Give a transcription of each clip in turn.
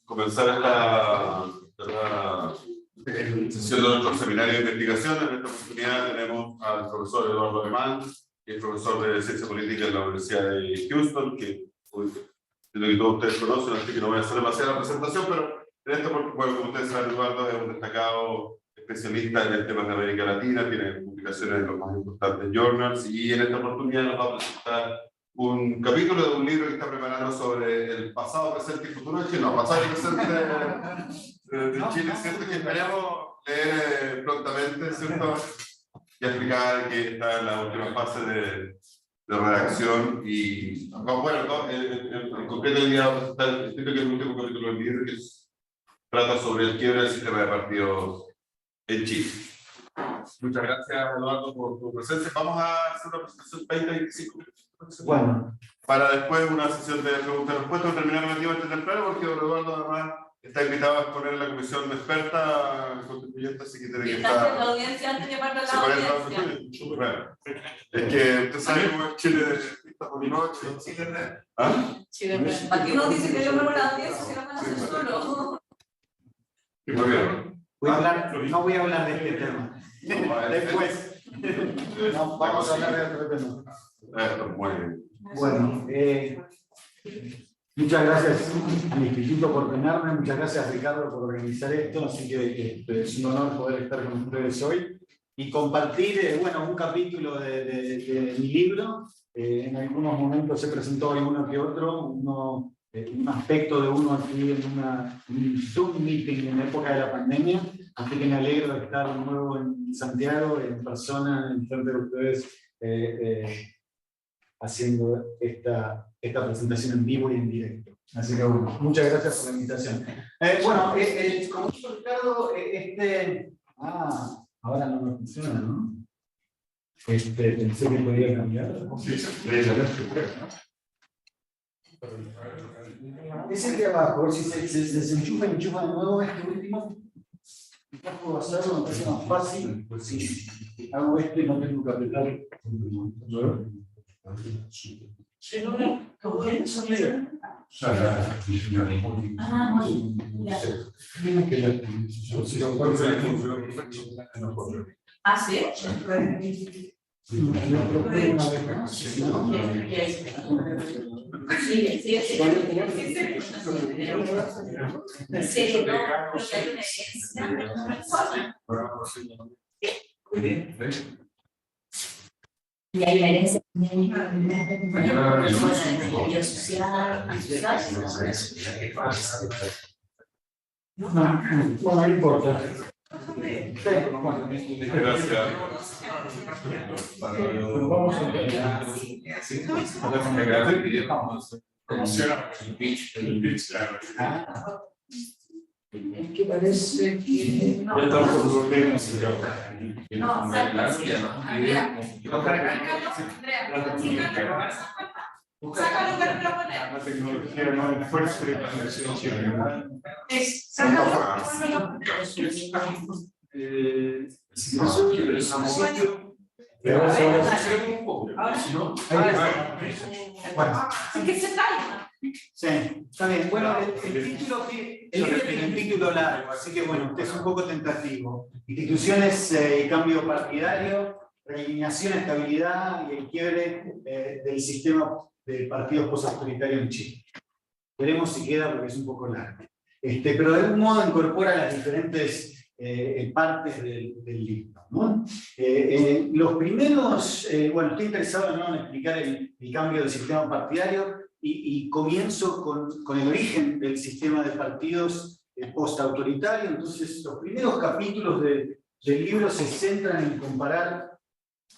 Comenzar esta sesión de nuestro seminario de investigación. En esta oportunidad tenemos al profesor Eduardo Alemán, que es profesor de Ciencia Política en la Universidad de Houston, que todos ustedes conocen, así que no voy a hacer demasiada presentación, pero en esta oportunidad, bueno, como ustedes saben, Eduardo es un destacado especialista en el tema de América Latina, tiene publicaciones en los más importantes journals, y en esta oportunidad nos va a presentar un capítulo de un libro que está preparando sobre el pasado, presente y futuro de Chile. No, pasado y presente de Chile, ¿cierto? Que esperamos leer prontamente, ¿cierto? Ya explicaba que está en la última fase de redacción y, bueno, en concreto el día vamos a presentar el que es el último capítulo del libro, que trata sobre el quiebre del sistema de partidos en Chile. Muchas gracias, Eduardo, por tu presencia. Vamos a hacer una presentación 20-25 minutos. Bueno. Para después una sesión de preguntas y respuestas, terminar relativamente temprano, porque don Eduardo además está invitado a exponer en la comisión de experta constituyente, así que tiene que estar... en la audiencia antes de parte de la audiencia. Bueno, es que usted sabe cómo es Chile de pista por noche. Chile, ¿para qué nos dice que yo me voy a la audiencia si no van a hacer solo? Muy bien. No voy a hablar de este tema. Después. No, vamos a hablar de otro tema. Muy bien. Bueno, muchas gracias al Instituto por tenerme, muchas gracias Ricardo por organizar esto, así que es un honor poder estar con ustedes hoy y compartir, bueno, un capítulo de mi libro. En algunos momentos se presentó alguno que otro, un aspecto de uno aquí en un Zoom meeting en la época de la pandemia, así que me alegro de estar de nuevo en Santiago, en persona, en frente de ustedes, haciendo esta presentación en vivo y en directo. Así que bueno, muchas gracias por la invitación. Bueno, como dijo Ricardo, ahora no me funciona, ¿no? Pensé que podía cambiar. Es el de abajo, si se desenchufa y enchufa de nuevo este último. Ya puedo hacerlo, me parece más fácil. Pues sí, hago y no tengo que apretar. ¿Ah, sí? Y hay la herencia social. No importa. Gracias. Vamos a empezar. Es que parece que... No, sácalo para proponer. La tecnología no es fuerza de la ¿Qué se trae? Sí, está bien. Bueno, el título tiene un título largo, así que bueno, este es un poco tentativo. Instituciones y cambio partidario, realineación, estabilidad y el quiebre del sistema de partidos postautoritarios en Chile. Veremos si queda porque es un poco largo. Pero de algún modo incorpora las diferentes partes del libro, ¿no? Los primeros, bueno, estoy interesado, ¿no?, en explicar el cambio del sistema partidario y comienzo con el origen del sistema de partidos postautoritario. Entonces, los primeros capítulos del libro se centran en comparar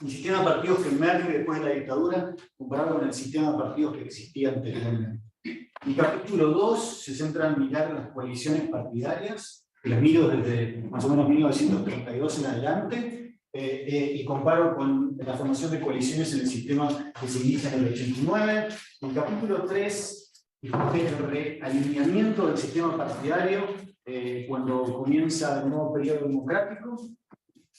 el sistema de partidos que emerge después de la dictadura, comparado con el sistema de partidos que existía anteriormente. El capítulo 2 se centra en mirar las coaliciones partidarias, que las miro desde más o menos 1932 en adelante, y comparo con la formación de coaliciones en el sistema que se inicia en el 89. El capítulo 3 discute el realineamiento del sistema partidario cuando comienza el nuevo periodo democrático.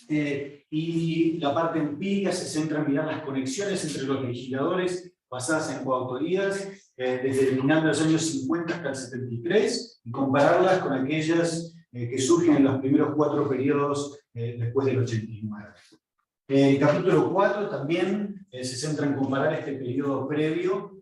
Y la parte empírica se centra en mirar las conexiones entre los legisladores basadas en coautorías desde el final de los años 50 hasta el 73, y compararlas con aquellas que surgen en los primeros 4 periodos después del 89. El capítulo 4 también se centra en comparar este periodo previo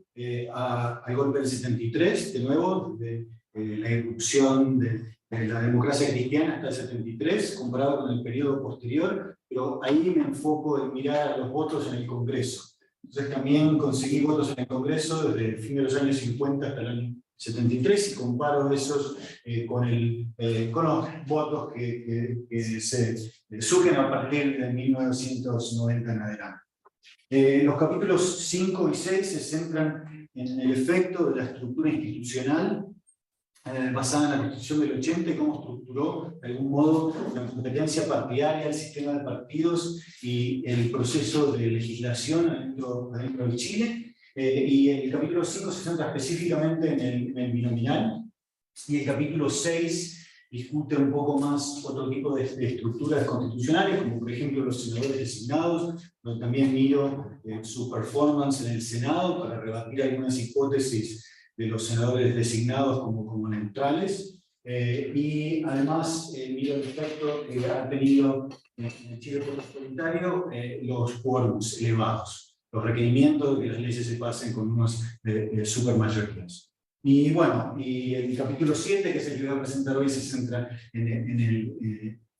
al golpe del 73, de nuevo, de la irrupción de la democracia cristiana hasta el 73, comparado con el periodo posterior, pero ahí me enfoco en mirar a los votos en el Congreso. Entonces también conseguí votos en el Congreso desde el fin de los años 50 hasta el año 73 y comparo esos con los votos que se surgen a partir de 1990 en adelante. Los capítulos 5 y 6 se centran en el efecto de la estructura institucional basada en la Constitución del 80 y cómo estructuró, de algún modo, la competencia partidaria, el sistema de partidos y el proceso de legislación adentro de Chile. Y el capítulo 5 se centra específicamente en el binominal, y el capítulo 6 discute un poco más otro tipo de estructuras constitucionales, como por ejemplo los senadores designados, donde también miro su performance en el Senado para rebatir algunas hipótesis de los senadores designados como neutrales, y además miro el efecto que ha tenido en el Chile postautoritario los quórums elevados, los requerimientos de que las leyes se pasen con unos supermayorías. Y bueno, y el capítulo 7, que es el que voy a presentar hoy, se centra en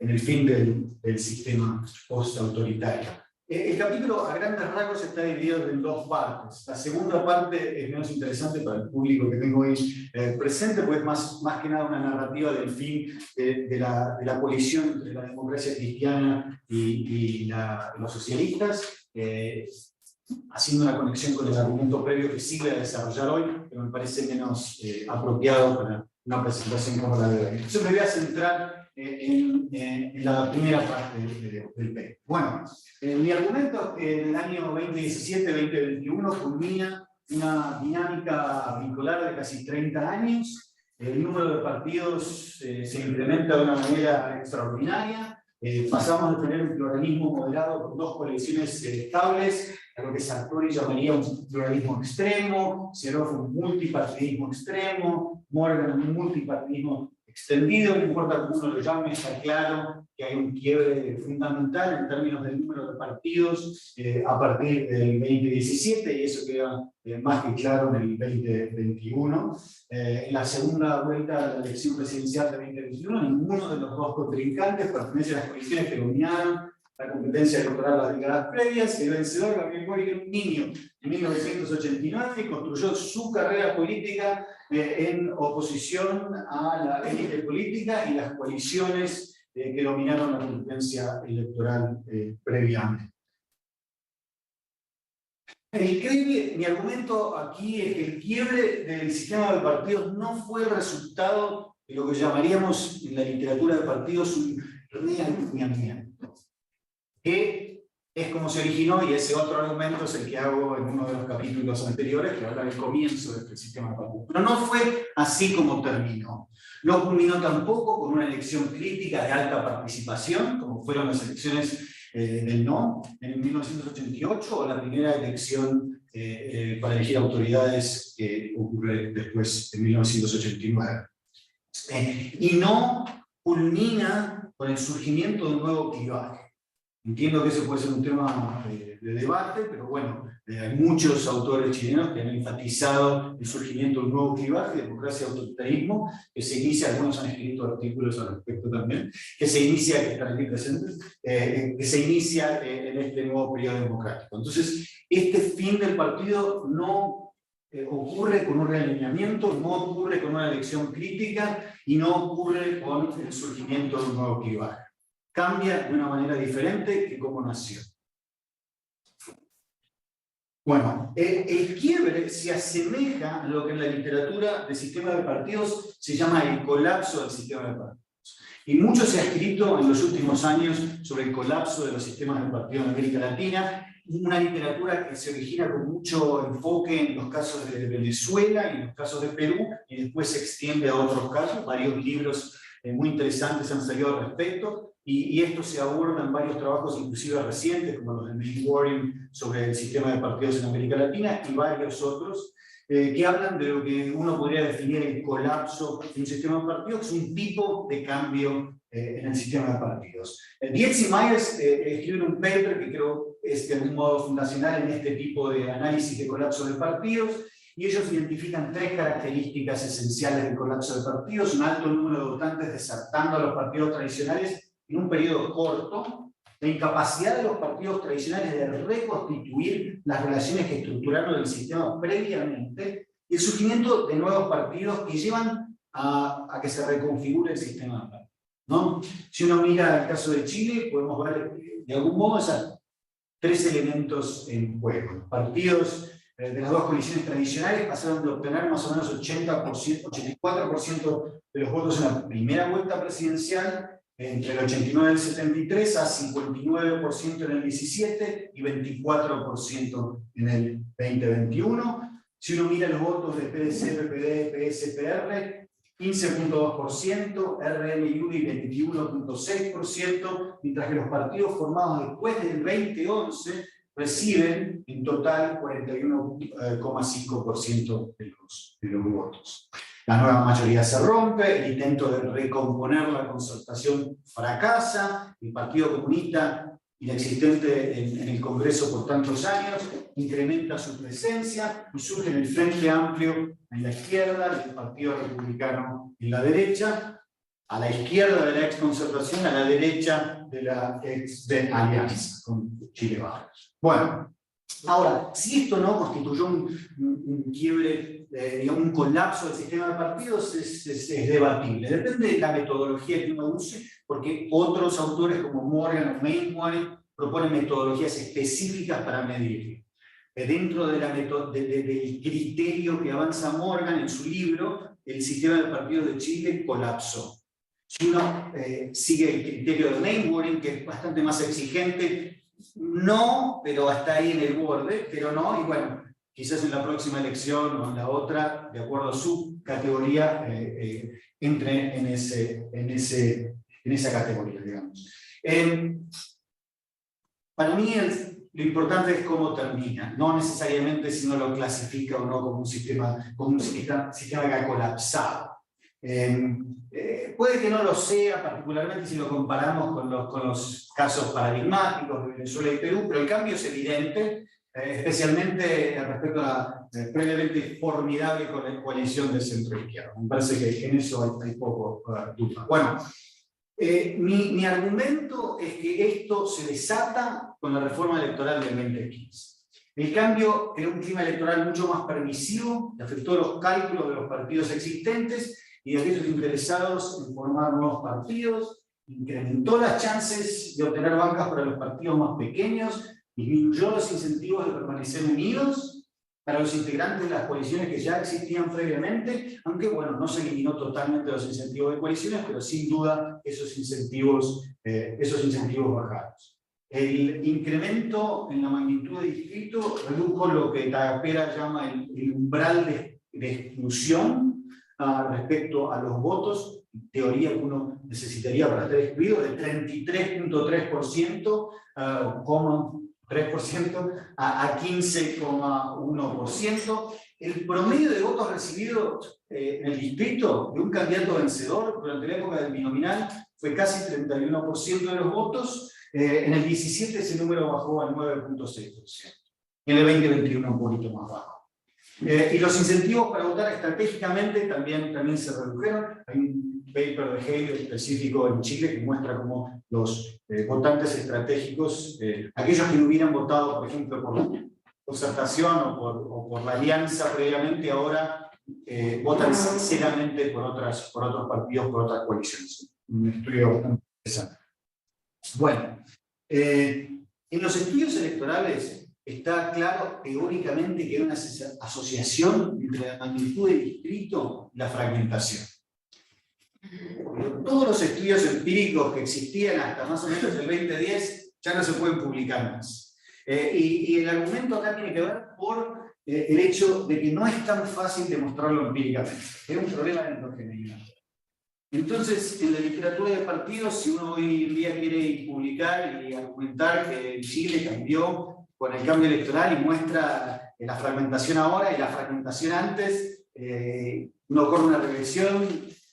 el fin del sistema postautoritario. El capítulo, a grandes rasgos, está dividido en 2 partes. La segunda parte es menos interesante para el público que tengo hoy presente, porque es más que nada una narrativa del fin de la colisión entre la democracia cristiana y los socialistas, haciendo una conexión con el argumento previo que sí voy a desarrollar hoy, que me parece menos apropiado para una presentación como la de hoy. Entonces me voy a centrar en la primera parte del PEC. Bueno, mi argumento es que en el año 2017-2021 culmina una dinámica bipolar de casi 30 años. El número de partidos se incrementa de una manera extraordinaria. Pasamos de tener un pluralismo moderado con 2 coaliciones estables a lo que Sartori llamaría un pluralismo extremo, Serov un multipartidismo extremo, Morgan un multipartidismo extendido. No importa cómo uno lo llame, está claro que hay un quiebre fundamental en términos del número de partidos a partir del 2017, y eso queda más que claro en el 2021. En la segunda vuelta de la elección presidencial de 2021, ninguno de los 2 contrincantes pertenece a las coaliciones que dominaron la competencia electoral las décadas previas. El vencedor, Gabriel Boric, era un niño en 1989 y construyó su carrera política en oposición a la élite política y las coaliciones que dominaron la competencia electoral previamente. Mi argumento aquí es que el quiebre del sistema de partidos no fue el resultado de lo que llamaríamos en la literatura de partidos un realineamiento, que es como se originó, y ese otro argumento es el que hago en uno de los capítulos anteriores, que habla del comienzo de este sistema de partidos. Pero no fue así como terminó. No culminó tampoco con una elección crítica de alta participación, como fueron las elecciones del no en 1988, o la primera elección para elegir autoridades que ocurre después en 1989. Y no culmina con el surgimiento de un nuevo clivaje. Entiendo que ese puede ser un tema de debate, pero bueno, hay muchos autores chilenos que han enfatizado el surgimiento de un nuevo clivaje, democracia y autoritarismo, que se inicia, algunos han escrito artículos al respecto también, que se inicia, que están aquí presentes, que se inicia en este nuevo periodo democrático. Entonces, este fin del partido no ocurre con un realineamiento, no ocurre con una elección crítica y no ocurre con el surgimiento de un nuevo clivaje. Cambia de una manera diferente que como nació. Bueno, el quiebre se asemeja a lo que en la literatura del sistema de partidos se llama el colapso del sistema de partidos. Y mucho se ha escrito en los últimos años sobre el colapso de los sistemas de partidos en América Latina, una literatura que se origina con mucho enfoque en los casos de Venezuela y en los casos de Perú, y después se extiende a otros casos. Varios libros muy interesantes han salido al respecto. Y esto se aborda en varios trabajos, inclusive recientes, como los de May Warren sobre el sistema de partidos en América Latina y varios otros. que hablan de lo que uno podría definir el colapso de un sistema de partidos, que es un tipo de cambio en el sistema de partidos. Dietz y Myers escriben un paper que creo es de algún modo fundacional en este tipo de análisis de colapso de partidos, y ellos identifican 3 características esenciales del colapso de partidos: un alto número de votantes desertando a los partidos tradicionales en un periodo corto, la incapacidad de los partidos tradicionales de reconstituir las relaciones que estructuraron el sistema previamente, y el surgimiento de nuevos partidos que llevan a que se reconfigure el sistema de partidos, ¿no? Si uno mira el caso de Chile, podemos ver de algún modo esos 3 elementos en juego. Los partidos de las 2 coaliciones tradicionales pasaron de obtener más o menos 84% de los votos en la primera vuelta presidencial, entre el 89 y el 73, a 59% en el 17 y 24% en el 2021. Si uno mira los votos de PDC, PPD, PS, PR, 15.2%, RN y UDI 21.6%, mientras que los partidos formados después del 2011 reciben en total 41,5% de los votos. La nueva mayoría se rompe, el intento de recomponer la concertación fracasa, el Partido Comunista, inexistente en el Congreso por tantos años, incrementa su presencia y surge el Frente Amplio en la izquierda y el Partido Republicano en la derecha, a la izquierda de la exconcertación, a la derecha de la alianza con Chile Vamos. Bueno, ahora, si esto no constituyó un quiebre, digamos, un colapso del sistema de partidos, es debatible. Depende de la metodología que uno use, porque otros autores como Morgan o Mainwaring proponen metodologías específicas para medirlo. Dentro de del criterio que avanza Morgan en su libro, el sistema de partidos de Chile colapsó. Si uno sigue el criterio de Mainwaring, que es bastante más exigente, no, pero hasta ahí en el borde, pero no, y bueno, quizás en la próxima elección o en la otra, de acuerdo a su categoría, entre en esa categoría, digamos. Para mí lo importante es cómo termina, no necesariamente si uno lo clasifica o no como un sistema que ha colapsado. Puede que no lo sea, particularmente si lo comparamos con los casos paradigmáticos de Venezuela y Perú, pero el cambio es evidente, especialmente respecto a la previamente formidable coalición de centro-izquierda. Me parece que en eso hay poco duda. Bueno, mi argumento es que esto se desata con la reforma electoral del 2015. El cambio era un clima electoral mucho más permisivo, que afectó los cálculos de los partidos existentes y de aquellos interesados en formar nuevos partidos, incrementó las chances de obtener bancas para los partidos más pequeños, disminuyó los incentivos de permanecer unidos para los integrantes de las coaliciones que ya existían previamente, aunque bueno, no se eliminó totalmente los incentivos de coaliciones, pero sin duda esos incentivos bajaron. El incremento en la magnitud de distrito redujo lo que Tapera llama el umbral de exclusión respecto a los votos, en teoría que uno necesitaría para estar excluido, de 33.3%, 3% a 15,1%. El promedio de votos recibidos en el distrito de un candidato vencedor durante la época del binominal fue casi 31% de los votos. En el 17 ese número bajó al 9.6%. En el 2021 un poquito más bajo. Y los incentivos para votar estratégicamente también se redujeron. Hay un paper de Hale específico en Chile que muestra cómo los votantes estratégicos, aquellos que no hubieran votado, por ejemplo, por la concertación o por la alianza previamente, ahora votan sinceramente por otros partidos, por otras coaliciones. Un estudio bastante interesante. Bueno, en los estudios electorales está claro teóricamente que hay una asociación entre la magnitud del distrito y la fragmentación. Pero todos los estudios empíricos que existían hasta más o menos el 2010 ya no se pueden publicar más. Y el argumento acá tiene que ver por el hecho de que no es tan fácil demostrarlo empíricamente. Es un problema de heterogeneidad. Entonces, en la literatura de partidos, si uno hoy en día quiere publicar y argumentar que Chile cambió con el cambio electoral y muestra la fragmentación ahora y la fragmentación antes, uno corre una regresión,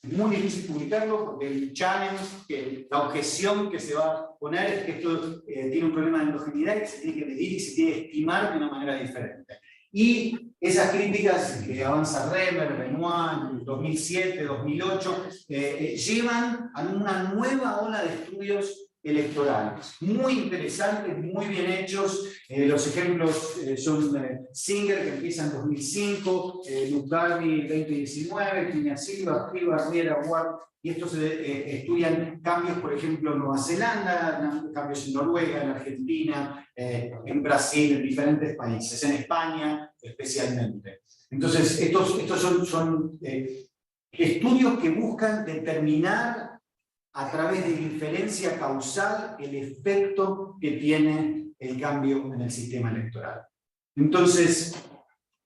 es muy difícil publicarlo porque el challenge, la objeción que se va a poner es que esto tiene un problema de endogeneidad que se tiene que medir y se tiene que estimar de una manera diferente. Y esas críticas que avanza Remer, Benoit, en 2007, 2008, llevan a una nueva ola de estudios electorales, muy interesantes, muy bien hechos. Los ejemplos son Singer, que empieza en 2005, Lucardi 2019, Piña Silva, Riera, Ward, y estos estudian cambios, por ejemplo, en Nueva Zelanda, cambios en Noruega, en Argentina, en Brasil, en diferentes países, en España especialmente. Entonces, estos son estudios que buscan determinar a través de inferencia causal el efecto que tiene el cambio en el sistema electoral. Entonces,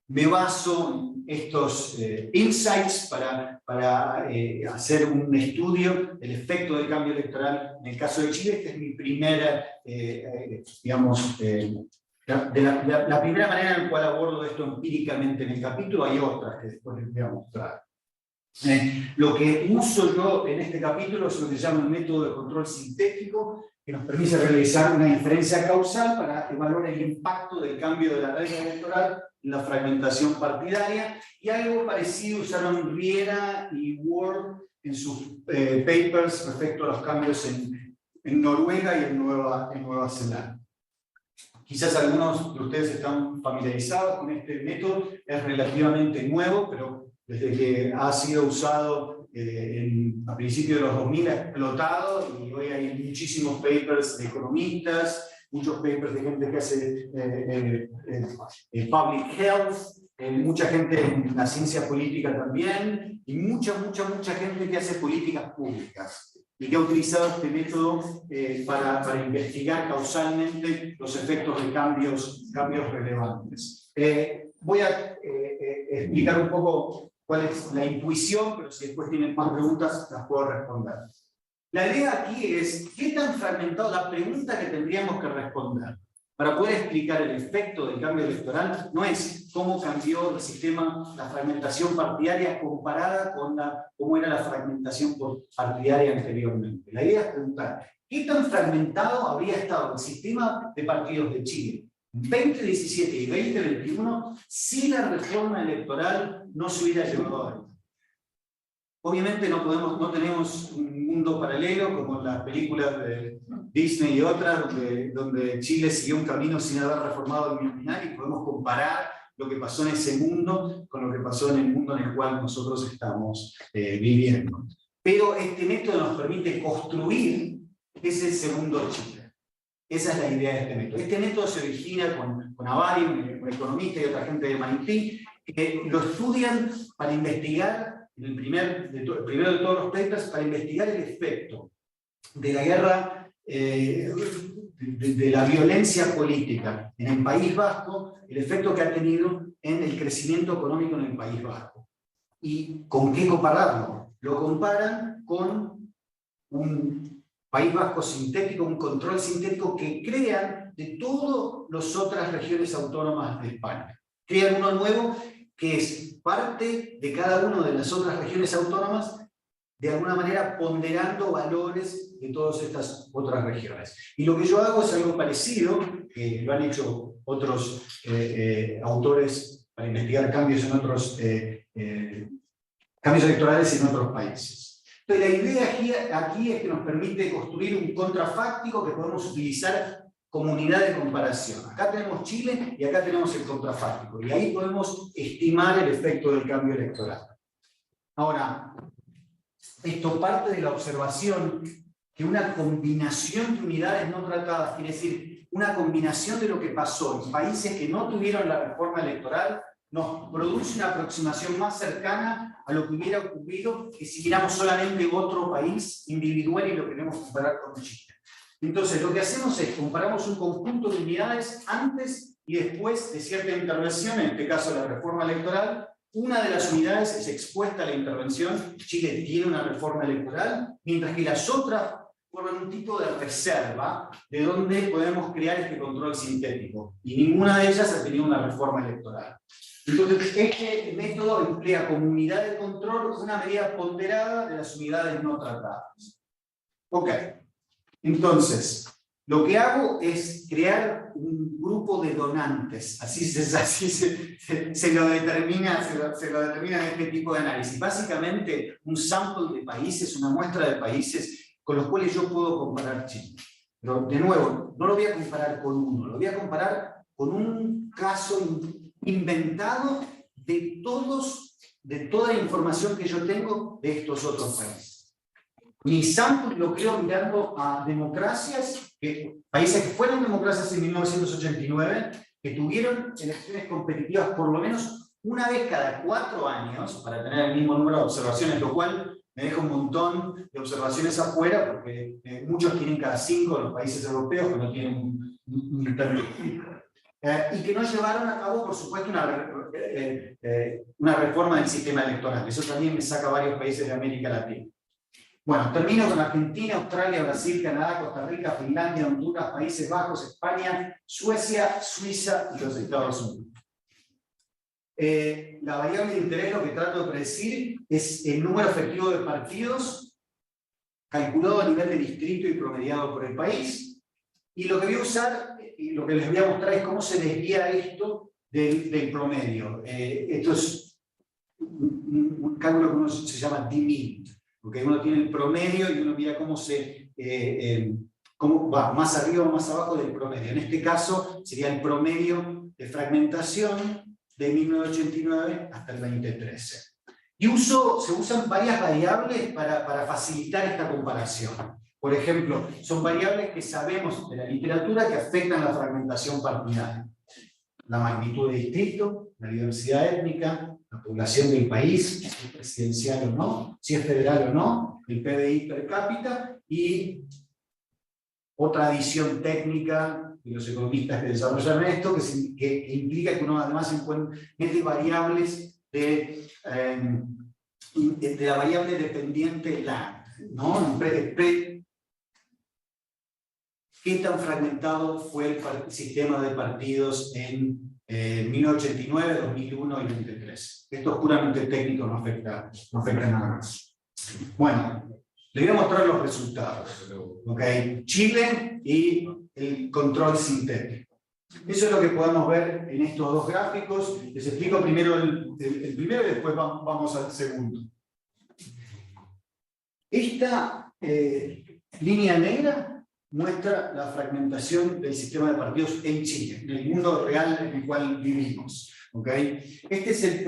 me baso en estos insights para hacer un estudio del efecto del cambio electoral en el caso de Chile. Esta es mi primera, digamos, la primera manera en la cual abordo esto empíricamente en el capítulo. Hay otras que después les voy a mostrar. Lo que uso yo en este capítulo es lo que se llama el método de control sintético, que nos permite realizar una inferencia causal para evaluar el impacto del cambio de la regla electoral en la fragmentación partidaria, y algo parecido usaron Riera y Ward en sus papers respecto a los cambios en Noruega y en Nueva Zelanda. Quizás algunos de ustedes están familiarizados con este método, es relativamente nuevo, pero desde que ha sido usado a principios de los 2000 ha explotado, y hoy hay muchísimos papers de economistas, muchos papers de gente que hace public health, mucha gente en la ciencia política también, y mucha gente que hace políticas públicas y que ha utilizado este método para investigar causalmente los efectos de cambios relevantes. Voy a explicar un poco cuál es la intuición, pero si después tienen más preguntas, las puedo responder. La idea aquí es, ¿qué tan fragmentado? La pregunta que tendríamos que responder para poder explicar el efecto del cambio electoral no es cómo cambió el sistema, la fragmentación partidaria comparada con cómo era la fragmentación partidaria anteriormente. La idea es preguntar, ¿qué tan fragmentado habría estado el sistema de partidos de Chile en 2017 y 2021 si la reforma electoral no se hubiera llevado adelante? Obviamente no tenemos un mundo paralelo como las películas de Disney y otras, donde Chile siguió un camino sin haber reformado el binominal, y podemos comparar lo que pasó en ese mundo con lo que pasó en el mundo en el cual nosotros estamos viviendo. Pero este método nos permite construir ese segundo Chile. Esa es la idea de este método. Este método se origina con Avari, un economista, y otra gente de MIT, que lo estudian para investigar, el primero de todos los papers, para investigar el efecto de la guerra, de la violencia política en el País Vasco, el efecto que ha tenido en el crecimiento económico en el País Vasco. ¿Y con qué compararlo? Lo comparan con un País Vasco sintético, un control sintético que crean de todas las otras regiones autónomas de España. Crean uno nuevo que es parte de cada una de las otras regiones autónomas, de alguna manera ponderando valores de todas estas otras regiones. Y lo que yo hago es algo parecido, que lo han hecho otros autores para investigar cambios en otros cambios electorales en otros países. Entonces, la idea aquí es que nos permite construir un contrafáctico que podemos utilizar como unidad de comparación. Acá tenemos Chile y acá tenemos el contrafáctico, y ahí podemos estimar el efecto del cambio electoral. Ahora, esto parte de la observación que una combinación de unidades no tratadas, quiere decir, una combinación de lo que pasó en países que no tuvieron la reforma electoral, nos produce una aproximación más cercana a lo que hubiera ocurrido que si miramos solamente otro país individual y lo queremos comparar con Chile. Entonces, lo que hacemos es comparamos un conjunto de unidades antes y después de cierta intervención, en este caso la reforma electoral. Una de las unidades es expuesta a la intervención, Chile tiene una reforma electoral, mientras que las otras forman un tipo de reserva de donde podemos crear este control sintético. Y ninguna de ellas ha tenido una reforma electoral. Entonces, este método emplea como unidad de control una medida ponderada de las unidades no tratadas. Ok. Entonces, lo que hago es crear un grupo de donantes, así se lo determina en este tipo de análisis. Básicamente, un sample de países, una muestra de países con los cuales yo puedo comparar Chile. Pero, de nuevo, no lo voy a comparar con uno, lo voy a comparar con un caso inventado de toda la información que yo tengo de estos otros países. Mi sample lo creo mirando a democracias, países que fueron democracias en 1989, que tuvieron elecciones competitivas por lo menos una vez cada 4 años, para tener el mismo número de observaciones, lo cual me deja un montón de observaciones afuera, porque muchos tienen cada 5 en los países europeos que no tienen un término. Y que no llevaron a cabo, por supuesto, una reforma del sistema electoral. Eso también me saca a varios países de América Latina. Bueno, termino con Argentina, Australia, Brasil, Canadá, Costa Rica, Finlandia, Honduras, Países Bajos, España, Suecia, Suiza y los Estados Unidos. La variable de interés, lo que trato de predecir, es el número efectivo de partidos calculado a nivel de distrito y promediado por el país. Y lo que voy a usar, y lo que les voy a mostrar es cómo se desvía esto del promedio. Esto es un cálculo que uno se llama D-mean. Porque uno tiene el promedio y uno mira cómo va más arriba o más abajo del promedio. En este caso sería el promedio de fragmentación de 1989 hasta el 2013. Y se usan varias variables para facilitar esta comparación. Por ejemplo, son variables que sabemos de la literatura que afectan la fragmentación partidaria. La magnitud de distrito, la diversidad étnica, la población del país, si es presidencial o no, si es federal o no, el PBI per cápita y otra adición técnica de los economistas que desarrollan esto, que implica que uno además mete variables de la variable dependiente land, ¿no? ¿Qué tan fragmentado fue el sistema de partidos en 1989, 2001 y 2003? Esto es puramente técnico, no afecta nada más. Bueno, les voy a mostrar los resultados. ¿Okay? Chile y el control sintético. Eso es lo que podemos ver en estos dos gráficos. Les explico primero el primero y después vamos al segundo. Esta línea negra muestra la fragmentación del sistema de partidos en Chile, en el mundo real en el cual vivimos. ¿Okay? Este es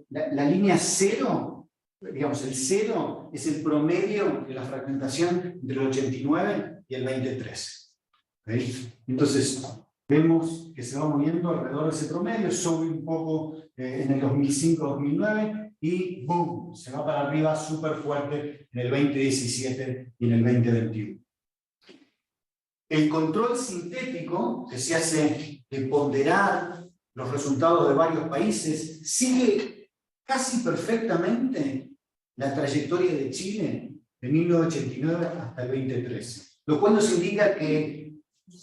la línea cero, digamos, el cero es el promedio de la fragmentación entre el 89 y el 2013. ¿Okay? Entonces, vemos que se va moviendo alrededor de ese promedio, sube un poco en el 2005-2009 y ¡boom! Se va para arriba súper fuerte en el 2017 y en el 2021. El control sintético, que se hace de ponderar los resultados de varios países, sigue casi perfectamente la trayectoria de Chile de 1989 hasta el 2013. Lo cual nos indica que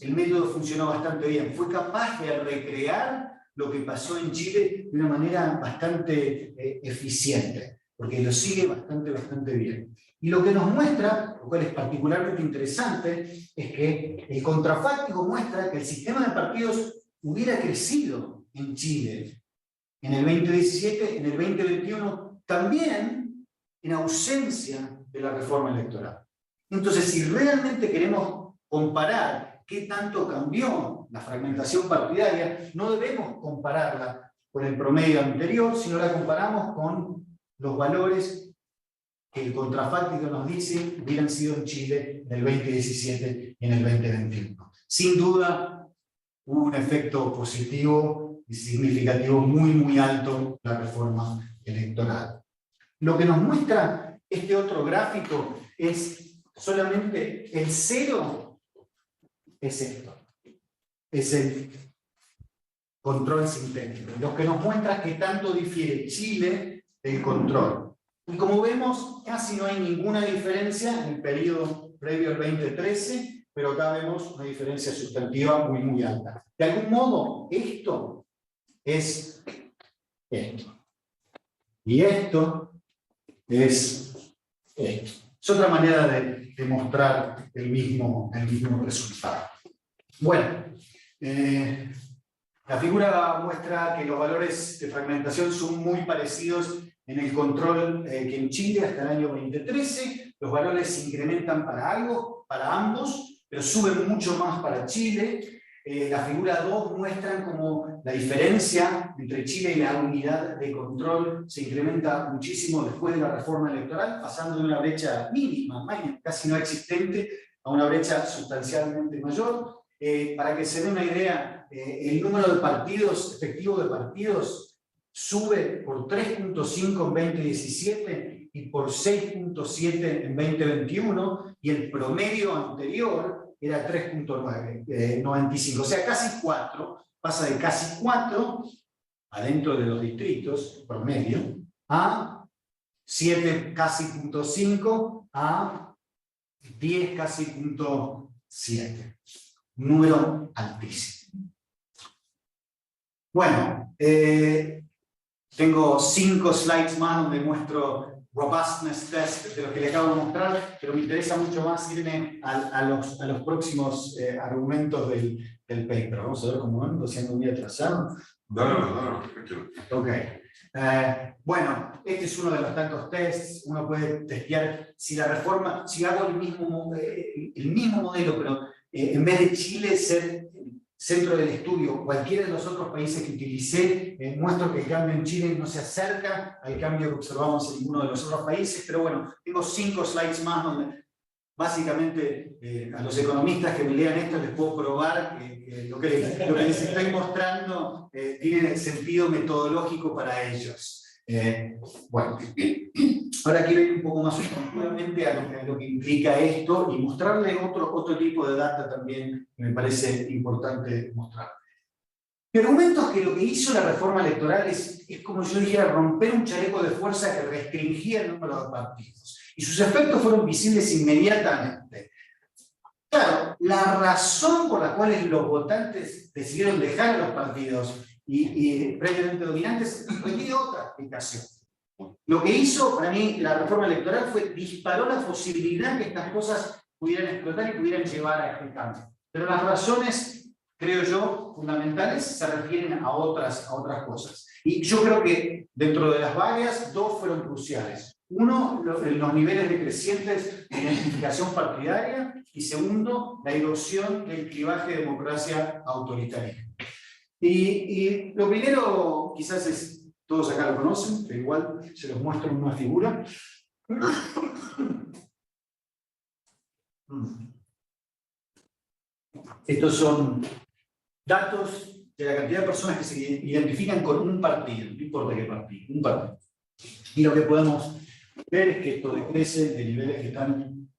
el método funcionó bastante bien. Fue capaz de recrear lo que pasó en Chile de una manera bastante eficiente, porque lo sigue bastante bien. Y lo que nos muestra, lo cual es particularmente interesante, es que el contrafáctico muestra que el sistema de partidos hubiera crecido en Chile en el 2017, en el 2021, también en ausencia de la reforma electoral. Entonces, si realmente queremos comparar qué tanto cambió la fragmentación partidaria, no debemos compararla con el promedio anterior, sino la comparamos con los valores que el contrafáctico nos dice hubieran sido en Chile en el 2017 y en el 2021. Sin duda, hubo un efecto positivo y significativo muy alto la reforma electoral. Lo que nos muestra este otro gráfico es solamente el cero, es esto. Es el control sintético. Lo que nos muestra es que tanto difiere Chile del control. Y como vemos, casi no hay ninguna diferencia en el periodo previo al 2013, pero acá vemos una diferencia sustantiva muy, muy alta. De algún modo, esto es esto. Y esto es esto. Es otra manera de mostrar el mismo resultado. Bueno, la figura muestra que los valores de fragmentación son muy parecidos en el control que en Chile hasta el año 2013. Los valores se incrementan para ambos, pero suben mucho más para Chile. La figura 2 muestra cómo la diferencia entre Chile y la unidad de control se incrementa muchísimo después de la reforma electoral, pasando de una brecha mínima, casi no existente, a una brecha sustancialmente mayor. Para que se dé una idea, el número de partidos, efectivo de partidos, sube por 3.5 en 2017 y por 6.7 en 2021, y el promedio anterior era 3.95, o sea, casi 4, pasa de casi 4 adentro de los distritos, promedio, a 7 casi .5 a 10 casi .7. Número altísimo. Bueno, tengo 5 slides más donde muestro robustness test de lo que le acabo de mostrar, pero me interesa mucho más irme a los próximos argumentos del paper. Vamos a ver cómo ando, siendo muy atrasado. No, tranquilo. Ok. Bueno, este es uno de los tantos tests. Uno puede testear si la reforma, si hago el mismo modelo, pero en vez de Chile ser centro del estudio, cualquiera de los otros países que utilicé, muestro que el cambio en Chile no se acerca al cambio que observamos en ninguno de los otros países, pero bueno, tengo 5 slides más donde básicamente a los economistas que me lean esto les puedo probar que lo que les estoy mostrando tiene sentido metodológico para ellos. Bueno, ahora quiero ir un poco más sustantivamente a lo que implica esto y mostrarle otro tipo de data también que me parece importante mostrar. Mi argumento es que lo que hizo la reforma electoral es como yo dijera, romper un chaleco de fuerza que restringía el número de partidos. Y sus efectos fueron visibles inmediatamente. Claro, la razón por la cual los votantes decidieron dejar a los partidos y previamente dominantes requiere otra explicación. Lo que hizo para mí la reforma electoral fue disparó la posibilidad que estas cosas pudieran explotar y pudieran llevar a este cambio. Pero las razones, creo yo, fundamentales se refieren a otras cosas. Y yo creo que dentro de las varias, 2 fueron cruciales. Uno, los niveles decrecientes de identificación partidaria, y segundo, la erosión del clivaje de democracia autoritaria. Y lo primero, quizás es, todos acá lo conocen, pero igual se los muestro en una figura. Estos son datos de la cantidad de personas que se identifican con un partido, no importa qué partido, un partido. Y lo que podemos ver es que esto decrece de niveles que están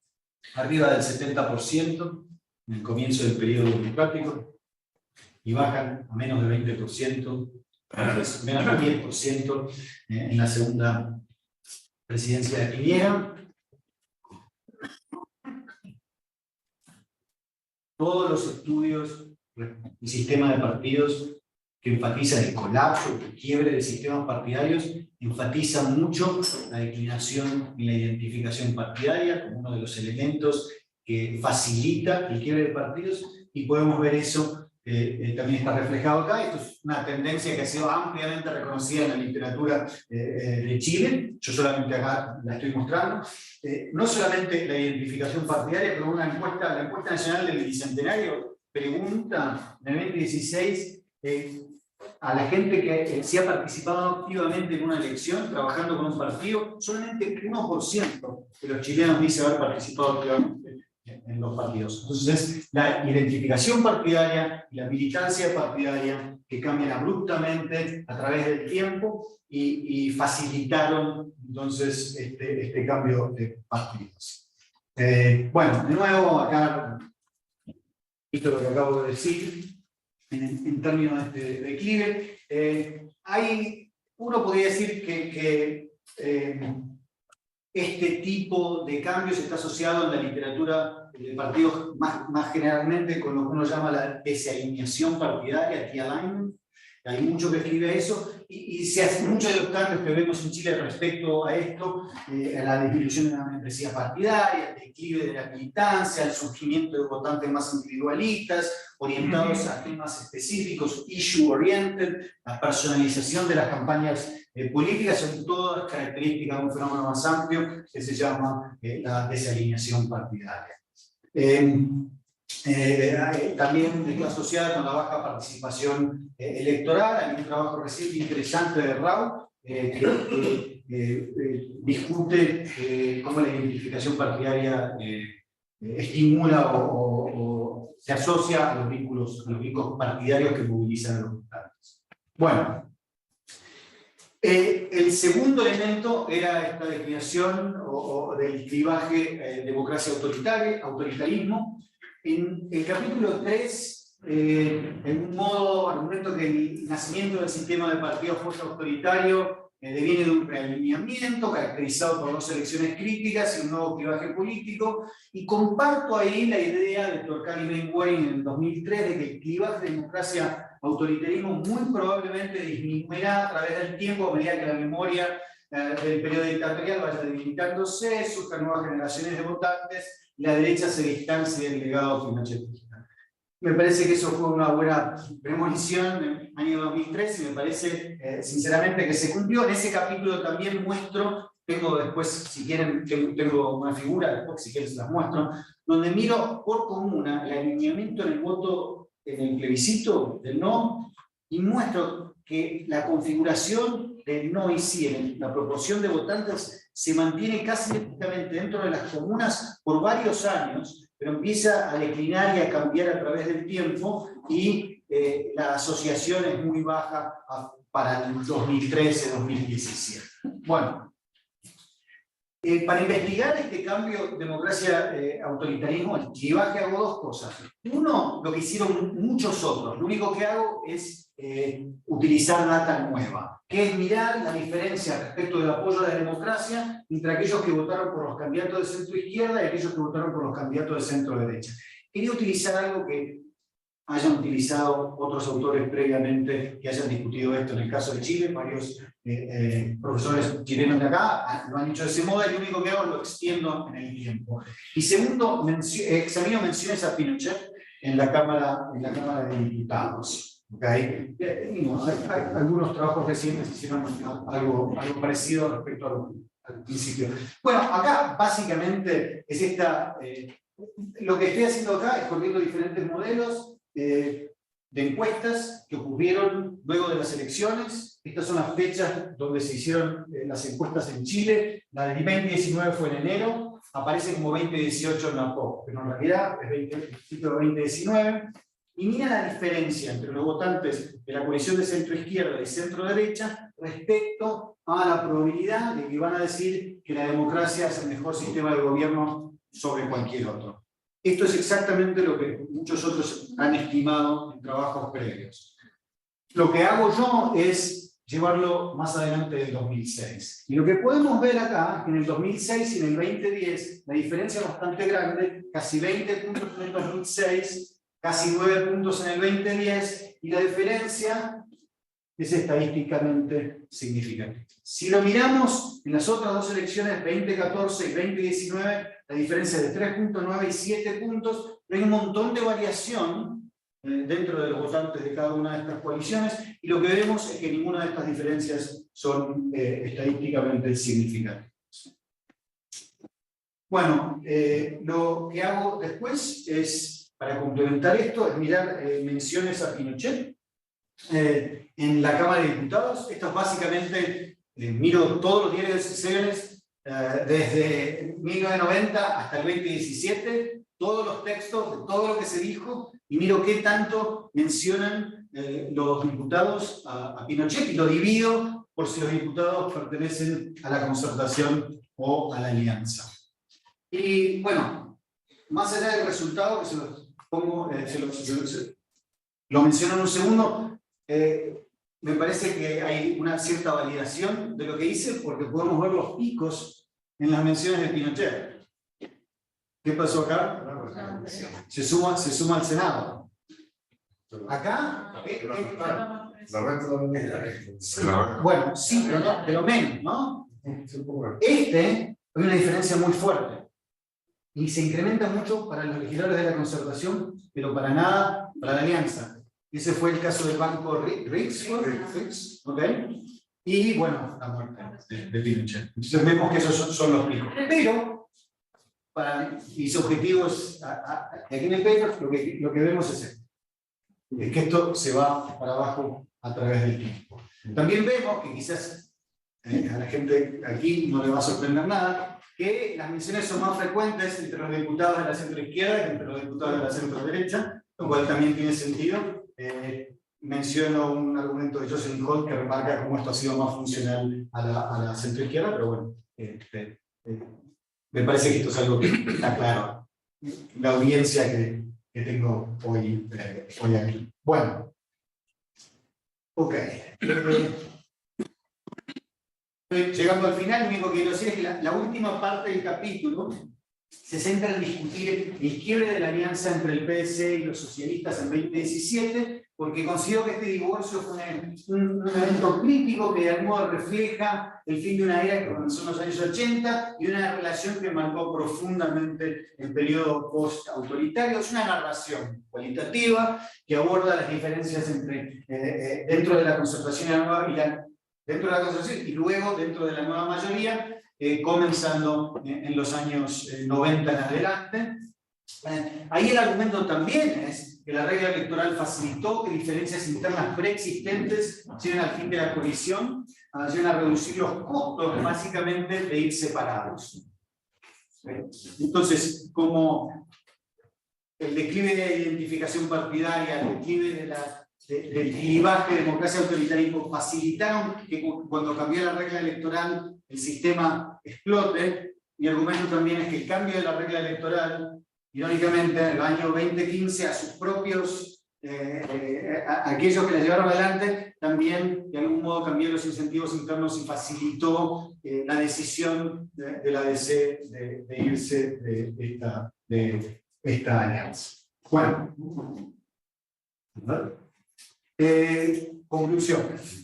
arriba del 70% en el comienzo del periodo democrático y bajan a menos de 20%, menos de 10% en la segunda presidencia de Piñera. Todos los estudios del sistema de partidos que enfatizan el colapso, el quiebre de sistemas partidarios, enfatizan mucho la declinación y la identificación partidaria como uno de los elementos que facilita el quiebre de partidos, y podemos ver eso también está reflejado acá. Esto es una tendencia que ha sido ampliamente reconocida en la literatura de Chile. Yo solamente acá la estoy mostrando. No solamente la identificación partidaria, pero la encuesta nacional del Bicentenario pregunta en el 2016 a la gente que si ha participado activamente en una elección, trabajando con un partido. Solamente el 1% de los chilenos dice haber participado activamente en los partidos. Entonces es la identificación partidaria y la militancia partidaria que cambian abruptamente a través del tiempo y facilitaron entonces este cambio de partidos. Bueno, de nuevo acá, esto es lo que acabo de decir en términos de declive. Uno podría decir que este tipo de cambios está asociado en la literatura de partidos más generalmente con lo que uno llama la desalineación partidaria, de-alignment. Hay mucho que escribe eso, y se hace muchos de los cambios que vemos en Chile respecto a esto, a la disminución de la membresía partidaria, el declive de la militancia, el surgimiento de votantes más individualistas, orientados a temas específicos, issue-oriented, la personalización de las campañas políticas, son todas características de un fenómeno más amplio que se llama la desalineación partidaria. También está asociada con la baja participación electoral. Hay un trabajo reciente interesante de Rau que discute cómo la identificación partidaria estimula o se asocia a los vínculos partidarios que movilizan a los votantes. Bueno, el segundo elemento era esta definición del clivaje democracia-autoritarismo. En el capítulo 3, en un modo, argumento que el nacimiento del sistema de partidos fuerza autoritario deviene de un realineamiento caracterizado por 2 elecciones críticas y un nuevo clivaje político, y comparto ahí la idea de Torcal y Benguerin en el 2003 de que el clivaje democracia-autoritarismo muy probablemente disminuirá a través del tiempo a medida que la memoria del periodo dictatorial vaya debilitándose, surjan nuevas generaciones de votantes, la derecha se distancia del legado pinochetista. Me parece que eso fue una buena premonición en el año 2003 y me parece sinceramente que se cumplió. En ese capítulo también muestro, tengo después, si quieren, tengo una figura, después si quieren se las muestro, donde miro por comuna el alineamiento en el voto, en el plebiscito del no, y muestro que la configuración del no y sí, en la proporción de votantes, se mantiene casi directamente dentro de las comunas por varios años, pero empieza a declinar y a cambiar a través del tiempo, y la asociación es muy baja para el 2013-2017. Bueno, para investigar este cambio democracia-autoritarismo, el clivaje, hago 2 cosas. Uno, lo que hicieron muchos otros. Lo único que hago es utilizar data nueva, que es mirar la diferencia respecto del apoyo a la democracia entre aquellos que votaron por los candidatos de centro-izquierda y aquellos que votaron por los candidatos de centro-derecha. Quería utilizar algo que hayan utilizado otros autores previamente, que hayan discutido esto. En el caso de Chile, varios profesores chilenos de acá lo han hecho de ese modo, y lo único que hago es lo extiendo en el tiempo. Y segundo, examino menciones a Pinochet en la Cámara de Diputados. Okay. Hay algunos trabajos recientes hicieron algo parecido respecto al principio. Bueno, acá básicamente es lo que estoy haciendo acá es corriendo diferentes modelos de encuestas que ocurrieron luego de las elecciones. Estas son las fechas donde se hicieron las encuestas en Chile. La del 2019 fue en enero, aparece como 2018 en la POC, pero en realidad es principio de 2019. Y mira la diferencia entre los votantes de la coalición de centro-izquierda y centro-derecha respecto a la probabilidad de que van a decir que la democracia es el mejor sistema de gobierno sobre cualquier otro. Esto es exactamente lo que muchos otros han estimado en trabajos previos. Lo que hago yo es llevarlo más adelante del 2006. Y lo que podemos ver acá, en el 2006 y en el 2010, la diferencia es bastante grande, casi 20 puntos en el 2006, casi 9 puntos en el 2010, y la diferencia es estadísticamente significativa. Si lo miramos en las otras 2 elecciones, 2014 y 2019, la diferencia es de 3.9 y 7 puntos, pero hay un montón de variación dentro de los votantes de cada una de estas coaliciones, y lo que vemos es que ninguna de estas diferencias son estadísticamente significativas. Bueno, lo que hago después es, para complementar esto, es mirar menciones a Pinochet en la Cámara de Diputados. Esto es básicamente, miro todos los diarios de sesiones desde 1990 hasta el 2017, todos los textos de todo lo que se dijo, y miro qué tanto mencionan los diputados a Pinochet, y lo divido por si los diputados pertenecen a la Concertación o a la Alianza. Y bueno, más allá del resultado, que se los pongo, lo menciono en un segundo, me parece que hay una cierta validación de lo que hice, porque podemos ver los picos en las menciones de Pinochet. ¿Qué pasó acá? Se suma al Senado. Acá, bueno, sí, pero menos, ¿no? Hay una diferencia muy fuerte. Y se incrementa mucho para los legisladores de la concertación, pero para nada para la alianza. Ese fue el caso del banco Riggs, ¿ok? Y bueno, la muerte de Pinochet. Entonces vemos que esos son los picos. Pero, para mis objetivos, aquí en el paper, lo que vemos es esto. Es que esto se va para abajo a través del tiempo. También vemos que quizás a la gente aquí no le va a sorprender nada, que las menciones son más frecuentes entre los diputados de la centroizquierda que entre los diputados de la centroderecha, lo cual también tiene sentido. Menciono un argumento de Jocelyn Holt que remarca cómo esto ha sido más funcional a la centroizquierda, pero bueno, me parece que esto es algo que está claro. La audiencia que tengo hoy aquí. Bueno, ok. Estoy llegando al final, lo único que quiero decir es que la última parte del capítulo se centra en discutir el quiebre de la alianza entre el PSE y los socialistas en 2017, porque considero que este divorcio fue un evento crítico que de algún modo refleja el fin de una era que comenzó en los años 80 y una relación que marcó profundamente el periodo post-autoritario. Es una narración cualitativa que aborda las diferencias entre dentro de la concertación y luego dentro de la nueva mayoría, comenzando en los años 90 en adelante. Ahí el argumento también es que la regla electoral facilitó que diferencias internas preexistentes lleven al fin de la coalición, lleven a reducir los costos básicamente de ir separados. Entonces, como el declive de identificación partidaria, el declive del clivaje de democracia-autoritarismo facilitaron que cuando cambió la regla electoral el sistema explote. Mi argumento también es que el cambio de la regla electoral, irónicamente, en el año 2015, a sus propios, aquellos que la llevaron adelante, también de algún modo cambió los incentivos internos y facilitó la decisión de la DC de irse de esta alianza. Bueno. Conclusión.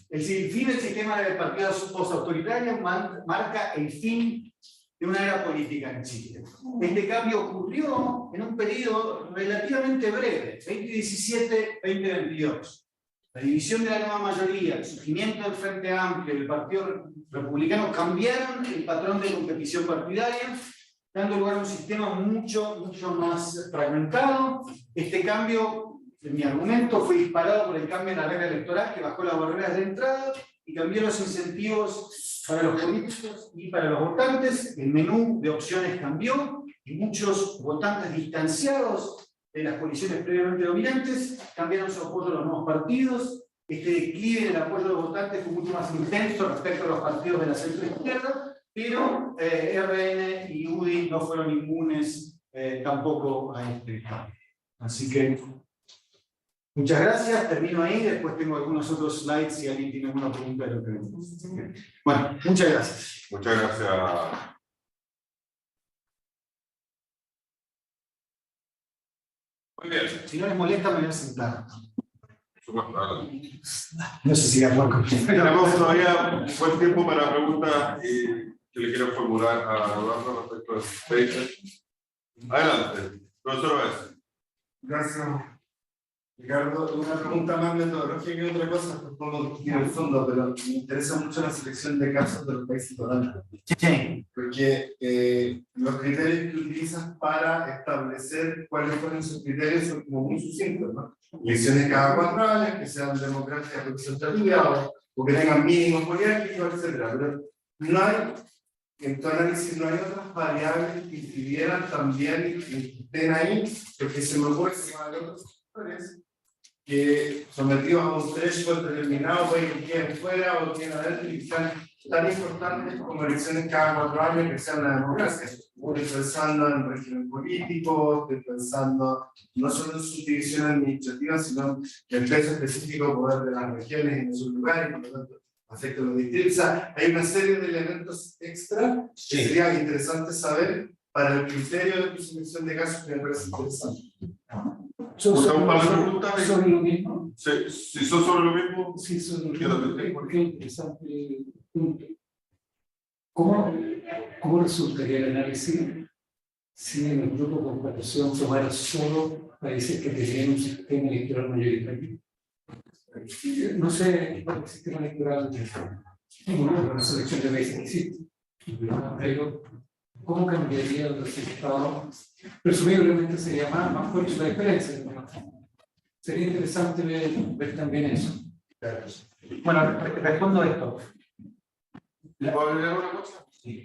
El fin del sistema de partidos post-autoritarios marca el fin de una era política en Chile. Este cambio ocurrió en un periodo relativamente breve, 2017-2022. La división de la nueva mayoría, el surgimiento del Frente Amplio y el Partido Republicano cambiaron el patrón de competición partidaria, dando lugar a un sistema mucho más fragmentado. Este cambio, en mi argumento, fue disparado por el cambio en la regla electoral que bajó las barreras de entrada y cambió los incentivos para los políticos y para los votantes. El menú de opciones cambió y muchos votantes distanciados de las coaliciones previamente dominantes cambiaron su apoyo a los nuevos partidos. Este declive del apoyo de los votantes fue mucho más intenso respecto a los partidos de la centro-izquierda, pero RN y UDI no fueron inmunes tampoco a este cambio. Así que muchas gracias, termino ahí, después tengo algunos otros slides si alguien tiene alguna pregunta de lo que vemos. Bueno, muchas gracias. Muchas gracias. Muy bien. Si no les molesta, me voy a sentar. Supuesto. No sé si vamos a continuar. Tenemos todavía buen tiempo para preguntas que le quieran formular a Eduardo respecto a sus papers. Adelante, profesor Báez. Gracias, Ricardo. Una pregunta más metodológica que otra cosa, supongo que en el fondo, pero me interesa mucho la selección de casos de los países donantes. Sí. Porque los criterios que utilizas para establecer cuáles fueron esos criterios son como muy sucintos, ¿no? Elecciones cada 4 años, que sean democracia representativa o que tengan mínimos políticos, etc. Pero no hay, en tu análisis, no hay otras variables que influyeran también y que estén ahí, porque se me ocurre que hay otros sectores que sometidos a un threshold determinado pueden que queden fuera o queden adentro y sean tan importantes como elecciones cada 4 años que sean la democracia. Estoy pensando en régimen político, estoy pensando no solo en su división administrativa, sino en el peso específico poder de las regiones y de sus lugares, y por lo tanto afecta a los distritos. O sea, hay una serie de elementos extra que sería interesante saber para el criterio de tu selección de casos, que me parece interesante. ¿Un par de preguntas? ¿Sobre lo mismo? Si son sobre lo mismo, Sí, sobre lo Yo también mismo. ¿Por qué interesante punto? ¿Cómo resultaría el análisis si en el grupo de comparación tomara solo países que tenían un sistema electoral mayoritario? No sé cuál es el sistema electoral de una selección de países que existe, pero ¿cómo cambiaría el resultado? Presumiblemente sería más fuerte la diferencia, ¿no? Sería interesante ver también eso. Bueno, respondo esto. ¿puedo agregar una cosa? Sí.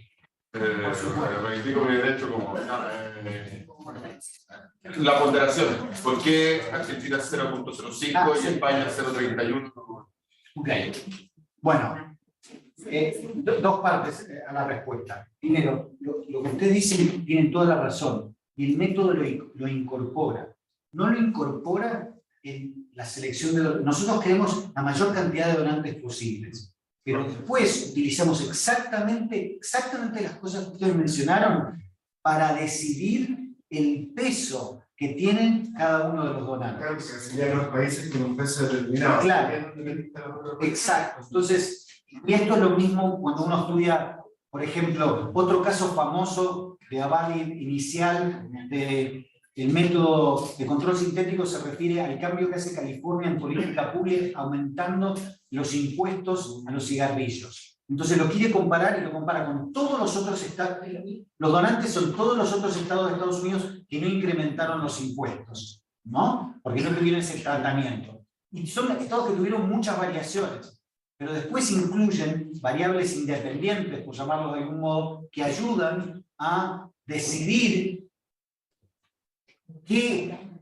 Reivindico mi derecho como la ponderación. ¿Por qué Argentina 0.05 y España 0.31? Ok. Bueno, dos partes a la respuesta. Primero, lo que ustedes dicen tienen toda la razón. Y el método lo incorpora. No lo incorpora en la selección de donantes. Nosotros queremos la mayor cantidad de donantes posibles. Pero después utilizamos exactamente las cosas que ustedes mencionaron para decidir el peso que tienen cada uno de los donantes. Claro, porque serían los países con un peso determinado. Claro. Exacto. Entonces, y esto es lo mismo cuando uno estudia, por ejemplo, otro caso famoso de aval inicial del método de control sintético se refiere al cambio que hace California en política pública aumentando los impuestos a los cigarrillos. Entonces lo quiere comparar y lo compara con todos los otros estados. Los donantes son todos los otros estados de Estados Unidos que no incrementaron los impuestos, ¿no? Porque no tuvieron ese tratamiento. Y son estados que tuvieron muchas variaciones, pero después incluyen variables independientes, por llamarlo de algún modo, que ayudan a decidir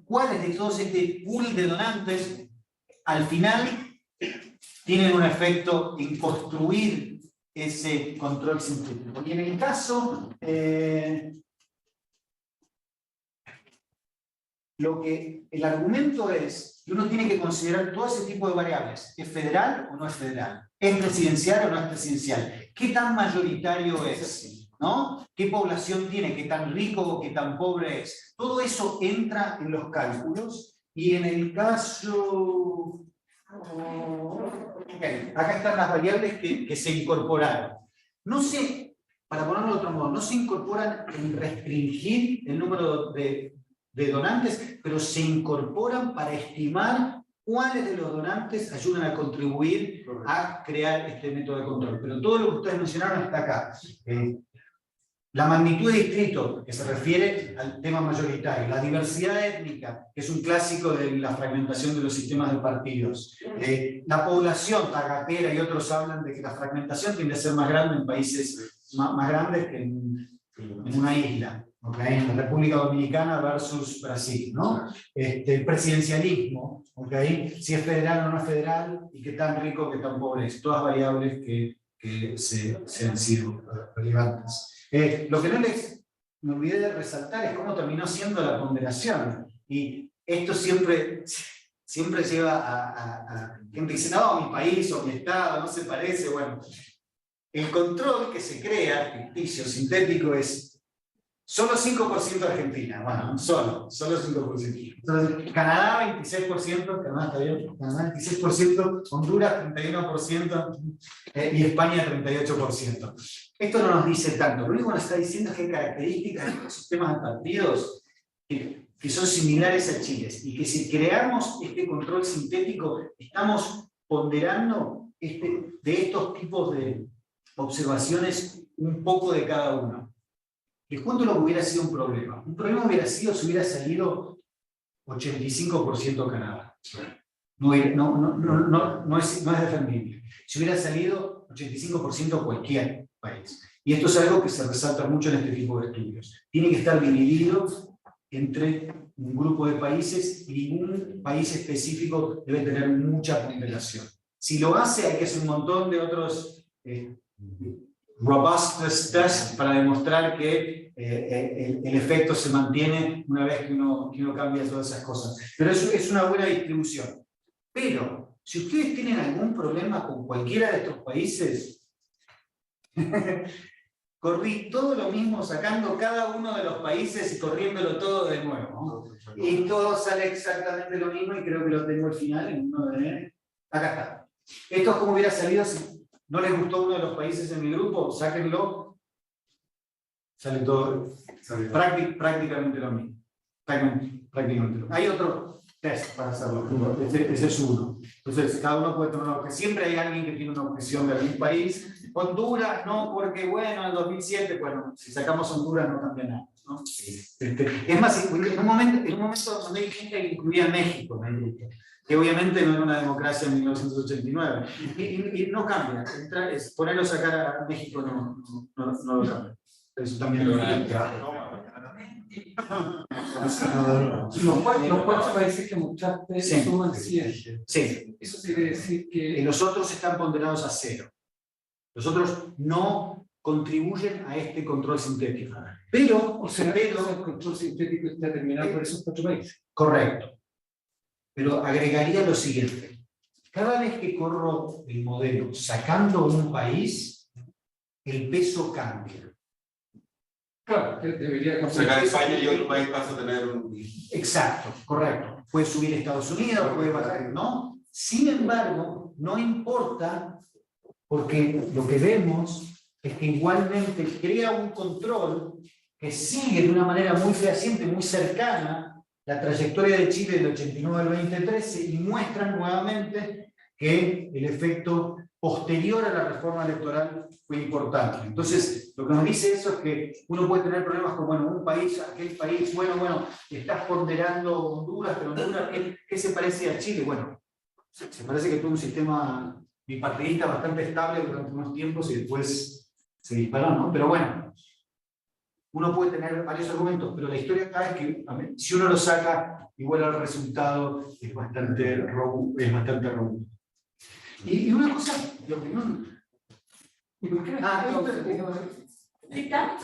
cuáles de todos este pool de donantes al final tienen un efecto en construir ese control sintético. Y en el caso, el argumento es que uno tiene que considerar todo ese tipo de variables. ¿Es federal o no es federal? ¿Es presidencial o no es presidencial? ¿Qué tan mayoritario es? ¿No? ¿Qué población tiene? ¿Qué tan rico o qué tan pobre es? Todo eso entra en los cálculos y en el caso... Okay, acá están las variables que se incorporaron. No se, para ponerlo de otro modo, no se incorporan en restringir el número de donantes, pero se incorporan para estimar cuáles de los donantes ayudan a contribuir a crear este método de control. Pero todo lo que ustedes mencionaron está acá. La magnitud de distrito, que se refiere al tema mayoritario, la diversidad étnica, que es un clásico de la fragmentación de los sistemas de partidos, la población tagapera y otros hablan de que la fragmentación tiende a ser más grande en países más grandes que en una isla, ¿okay? En la República Dominicana versus Brasil, ¿no? El presidencialismo, ¿okay? Si es federal o no es federal, y qué tan rico, qué tan pobre es, todas variables que se han sido relevantes. Lo que me olvidé de resaltar es cómo terminó siendo la ponderación. Y esto siempre lleva a gente que dice, no, mi país o mi estado no se parece. Bueno, el control que se crea, ficticio, sintético, es solo 5% Argentina. Bueno, solo 5%. Entonces, Canadá 26%, Canadá está bien, Canadá 26%, Honduras 31% y España 38%. Esto no nos dice tanto, lo único que nos está diciendo es que hay características de los sistemas de partidos que son similares a Chile y que si creamos este control sintético estamos ponderando de estos tipos de observaciones un poco de cada uno. Les cuento lo que hubiera sido un problema. Un problema hubiera sido si hubiera salido 85% Canadá. No es defendible. Si hubiera salido 85% cualquier país. Y esto es algo que se resalta mucho en este tipo de estudios. Tiene que estar dividido entre un grupo de países y ningún país específico debe tener mucha ponderación. Si lo hace, hay que hacer un montón de otros robustness tests para demostrar que el efecto se mantiene una vez que uno cambia todas esas cosas. Pero eso es una buena distribución. Pero si ustedes tienen algún problema con cualquiera de estos países, corrí todo lo mismo sacando cada uno de los países y corriéndolo todo de nuevo, ¿no? Y todo sale exactamente lo mismo y creo que lo tengo al final en uno de... Acá está. Esto es como hubiera salido si no les gustó uno de los países en mi grupo, sáquenlo. Sale todo prácticamente lo mismo. Prácticamente lo mismo. Hay otro test para hacerlo. Ese es uno. Entonces, cada uno puede tener una objeción. Siempre hay alguien que tiene una objeción de algún país. Honduras, no, porque bueno, en el 2007, bueno, si sacamos Honduras no cambia nada, ¿no? Es más, en un momento donde hay gente que incluía México en el grupo, que obviamente no era una democracia en 1989, y no cambia. Ponerlo a sacar a México no lo cambia. Eso también lo Los cuatro países que mostraste Sí. suman 100. Sí. Eso quiere decir Y que los otros están ponderados a 0. Los otros no contribuyen a este control sintético. Pero, el control sintético está terminado por esos 4 países. correcto. Pero agregaría lo siguiente. Cada vez que corro el modelo sacando un país, el peso cambia. Claro, debería O sea, cada España y otro país pasa a tener un... Exacto, correcto. Puede subir Estados Unidos, puede bajar, ¿no? Sin embargo, no importa, porque lo que vemos es que igualmente crea un control que sigue de una manera muy fehaciente, muy cercana, la trayectoria de Chile del 89 al 2013 y muestran nuevamente que el efecto posterior a la reforma electoral fue importante. Entonces, lo que nos dice eso es que uno puede tener problemas con, bueno, un país, aquel país, bueno, estás ponderando Honduras, pero Honduras, ¿qué se parece a Chile? Bueno, se parece que tuvo un sistema bipartidista bastante estable durante unos tiempos y después se disparó, ¿no? Pero bueno, uno puede tener varios argumentos, pero la historia acá es que si uno lo saca, igual el resultado es bastante robusto. Y una cosa, lo que no... ¿Está?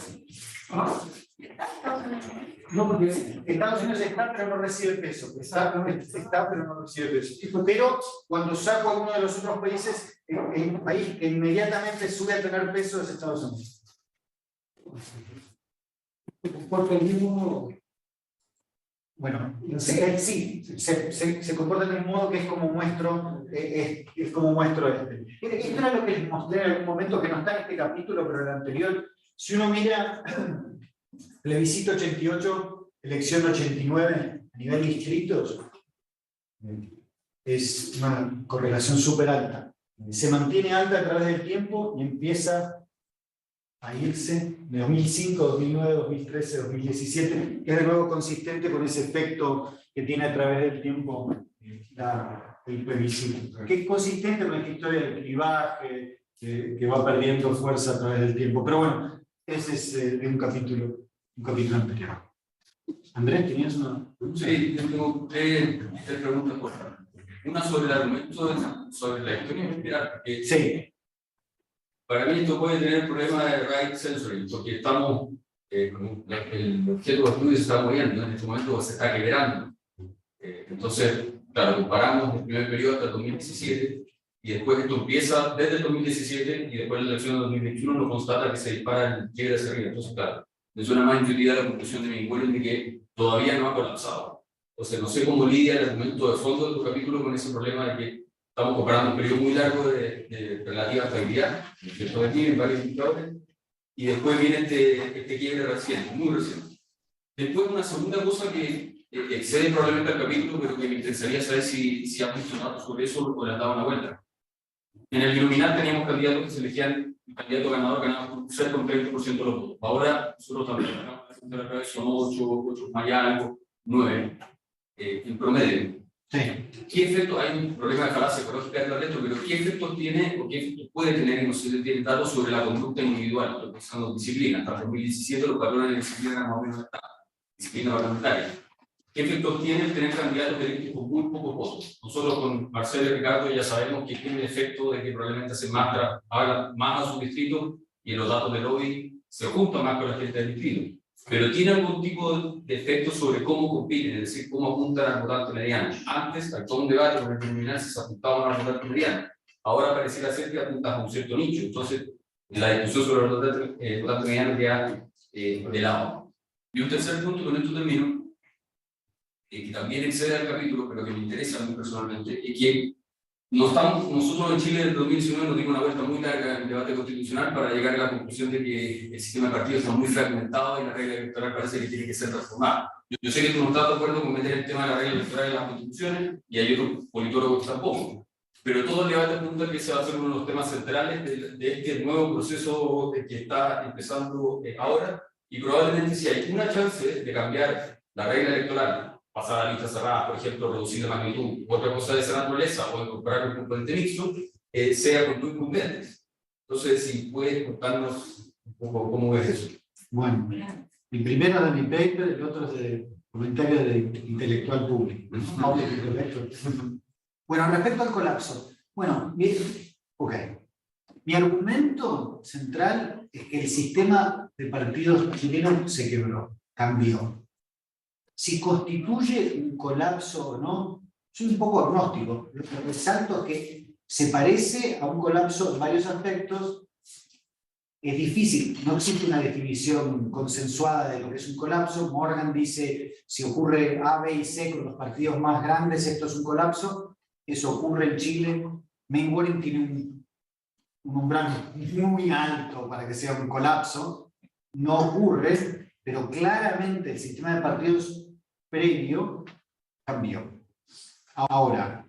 No, porque Estados Unidos está, pero no recibe peso. Está, pero no recibe peso. Pero cuando saco a alguno de los otros países, el país que inmediatamente sube a tener peso es Estados Unidos. porque el mismo Bueno, sí, se comporta de un modo que es como muestro, es como muestro este. Esto era lo que les mostré en algún momento, que no está en este capítulo, pero en el anterior. Si uno mira plebiscito 88, elección 89, a nivel de distritos, es una correlación súper alta. Se mantiene alta a través del tiempo y empieza a irse de 2005, 2009, 2013, 2017, que es de nuevo consistente con ese efecto que tiene a través del tiempo el plebiscito. Que es consistente con esta historia del clivaje, que va perdiendo fuerza a través del tiempo. Pero bueno, ese es un capítulo anterior. Andrés, ¿tenías una pregunta? Sí, yo tengo tres preguntas por favor. Una sobre el argumento, sobre la historia inspiral. Sí. Para mí esto puede tener problemas de right censoring, porque estamos, el objeto de estudio se está moviendo, en este momento se está quebrando. Entonces, claro, comparamos el primer periodo hasta el 2017, y después esto empieza desde el 2017, y después la elección de 2021 nos constata que se dispara el quiebre hacia arriba. Entonces, claro, me suena más intuitiva la conclusión de mi encuentro de que todavía no ha colapsado. Entonces, no sé cómo lidia el argumento de fondo de tu capítulo con ese problema de que estamos comparando un periodo muy largo de relativa estabilidad, ¿cierto? Aquí en varios indicadores, y después viene este quiebre reciente, muy reciente. Después, una segunda cosa que excede probablemente al capítulo, pero que me interesaría saber si ha funcionado sobre eso o le han dado una vuelta. En el Iluminar teníamos candidatos que se elegían, el candidato ganador ganaba por cerca de un 30% de los votos. Ahora, nosotros también ganamos, son 8 más algo, 9 en promedio. Sí. ¿Qué efectos? Hay un problema de falacia ecológica de esto, pero ¿qué efectos tiene o qué efectos puede tener, no sé si tiene datos sobre la conducta individual? Estoy pensando en disciplina. Hasta el 2017 los patrones de disciplina eran más o menos esta disciplina parlamentaria. ¿Qué efectos tiene el tener candidatos electos con muy pocos votos? Nosotros con Marcelo y Ricardo ya sabemos que tiene el efecto de que probablemente se habla más a su distrito y en los datos de lobby se junta más con la gente del distrito. pero tiene algún tipo de efecto sobre cómo compiten, es decir, cómo apuntan al votante mediano. Antes, al todo un debate con el criminal se apuntaban al votante mediano. Ahora pareciera ser que apuntas a un cierto nicho. Entonces, la discusión sobre el votante mediano queda de lado. Y un tercer punto, con esto termino, que también excede al capítulo, pero que me interesa a mí personalmente, es que nosotros en Chile en el 2019 nos dimos una vuelta muy larga en el debate constitucional para llegar a la conclusión de que el sistema de partidos está muy fragmentado y la regla electoral parece que tiene que ser transformada. Yo sé que tú no estás de acuerdo con meter el tema de la regla electoral en las constituciones y hay otros politólogos tampoco, pero todo el debate apunta a que se va a hacer uno de los temas centrales de este nuevo proceso que está empezando ahora, y probablemente si hay una chance de cambiar la regla electoral, pasar a listas cerradas, por ejemplo, reducir la magnitud, otra cosa de esa naturaleza, o incorporar un componente mixto, sea con tu incumbente. Entonces, si puedes contarnos un poco cómo ves eso. Bueno, el primero de mi paper, el otro es de comentario de intelectual público. Bueno, respecto al colapso. Bueno, mi argumento central es que el sistema de partidos chileno se quebró, cambió. Si constituye un colapso o no, soy un poco agnóstico. Lo que resalto es que se parece a un colapso en varios aspectos. Es difícil, no existe una definición consensuada de lo que es un colapso. Morgan dice, si ocurre A, B y C con los partidos más grandes, esto es un colapso. Eso ocurre en Chile. Mainwaring tiene un umbral muy alto para que sea un colapso. No ocurre, pero claramente el sistema de partidos previo cambió. Ahora,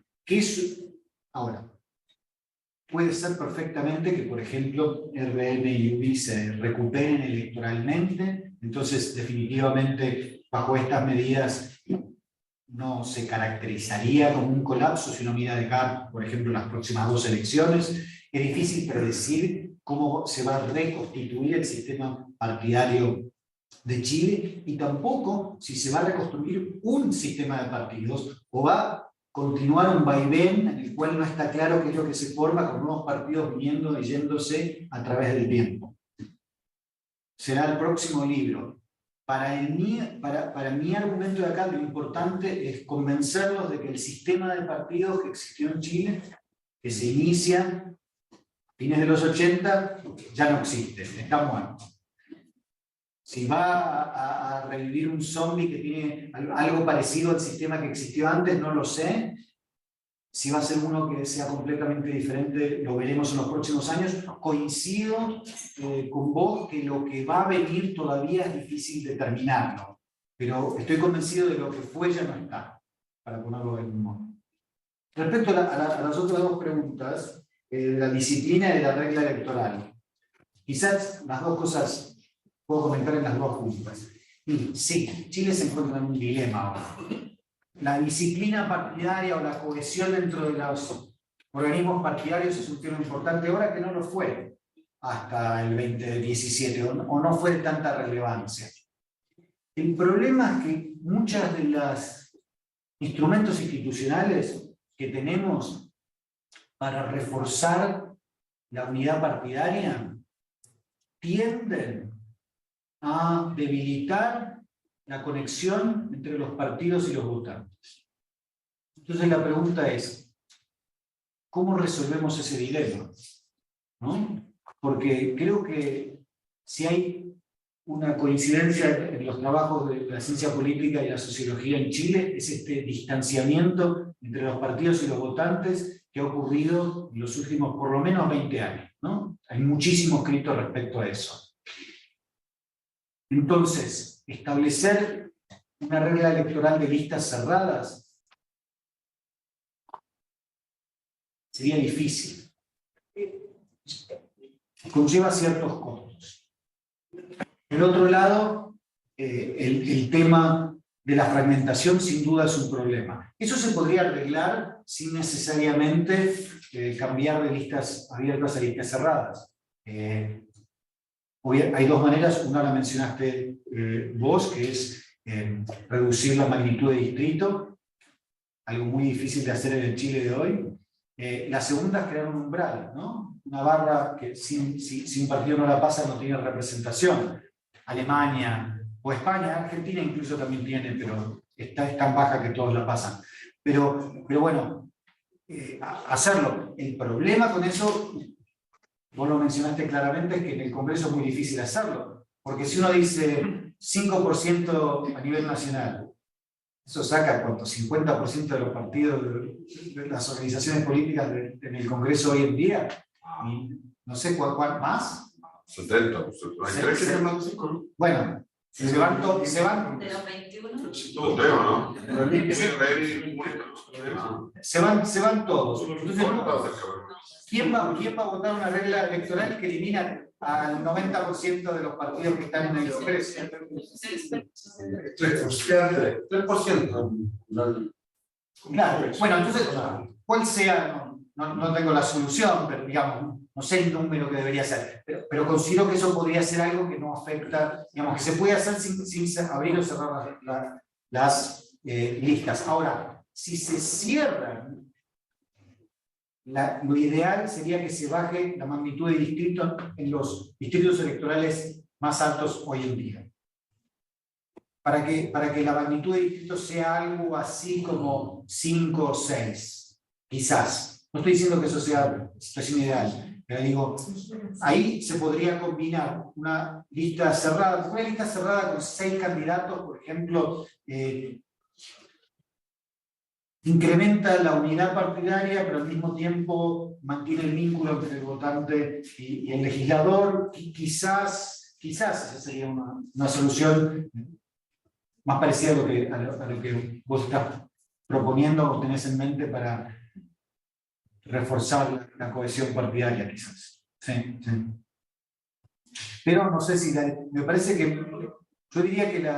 puede ser perfectamente que, por ejemplo, RN y UBI se recuperen electoralmente, entonces definitivamente bajo estas medidas no se caracterizaría como un colapso si uno mira de acá, por ejemplo, las próximas 2 elecciones. Es difícil predecir cómo se va a reconstituir el sistema partidario de Chile, y tampoco si se va a reconstruir un sistema de partidos o va a continuar un vaivén en el cual no está claro qué es lo que se forma, con nuevos partidos viniendo y yéndose a través del tiempo. Será el próximo libro. Para mi argumento de acá, lo importante es convencerlos de que el sistema de partidos que existió en Chile, que se inicia a fines de los 80, ya no existe, está muerto. Si va a revivir un zombie que tiene algo parecido al sistema que existió antes, no lo sé. Si va a ser uno que sea completamente diferente, lo veremos en los próximos años. Coincido con vos que lo que va a venir todavía es difícil determinarlo, pero estoy convencido de que lo que fue ya no está, para ponerlo de algún modo. Respecto a las otras 2 preguntas, la disciplina y la regla electoral. Quizás las 2 cosas puedo comentar en las 2 juntas. Y sí, Chile se encuentra en un dilema ahora. La disciplina partidaria o la cohesión dentro de los organismos partidarios es un tema importante ahora, que no lo fue hasta el 2017, o no fue de tanta relevancia. El problema es que muchos de los instrumentos institucionales que tenemos para reforzar la unidad partidaria tienden a debilitar la conexión entre los partidos y los votantes. Entonces la pregunta es, ¿cómo resolvemos ese dilema? ¿No? Porque creo que si hay una coincidencia en los trabajos de la ciencia política y la sociología en Chile, es este distanciamiento entre los partidos y los votantes que ha ocurrido en los últimos por lo menos 20 años, ¿no? Hay muchísimo escrito respecto a eso. Entonces, establecer una regla electoral de listas cerradas sería difícil. Conlleva ciertos costos. Por otro lado, el tema de la fragmentación sin duda es un problema. Eso se podría arreglar sin necesariamente cambiar de listas abiertas a listas cerradas. Hay 2 maneras, una la mencionaste vos, que es reducir la magnitud de distrito, algo muy difícil de hacer en el Chile de hoy. La segunda es crear un umbral, ¿no? Una barra que si un partido no la pasa no tiene representación. Alemania, o España, Argentina incluso también tiene, pero es tan baja que todos la pasan. Pero bueno, hacerlo. El problema con eso, vos lo mencionaste claramente, es que en el Congreso es muy difícil hacerlo, porque si uno dice 5% a nivel nacional, eso saca ¿cuánto? 50% de los partidos, de las organizaciones políticas en el Congreso hoy en día, y no sé cuál más. 70%. ¿Crees que es más de 5? Bueno, se van. De los 21. Todo tema, ¿no? Se van todos. Entonces, ¿quién va a votar una regla electoral que elimina al 90% de los partidos que están en el Congreso? 3%. Claro, bueno, entonces, ¿cuál sea? No tengo la solución, pero digamos, no sé el número que debería ser, pero considero que eso podría ser algo que no afecta, digamos, que se puede hacer sin abrir o cerrar las listas. Ahora, si se cierran, lo ideal sería que se baje la magnitud de distritos en los distritos electorales más altos hoy en día. Para que la magnitud de distritos sea algo así como 5 o 6, quizás. No estoy diciendo que eso sea situación ideal, pero digo, ahí se podría combinar una lista cerrada con 6 candidatos, por ejemplo, incrementa la unidad partidaria, pero al mismo tiempo mantiene el vínculo entre el votante y el legislador. Quizás esa sería una solución más parecida a lo que vos estás proponiendo o tenés en mente para reforzar la cohesión partidaria, quizás. Sí. Pero no sé si me parece que yo diría que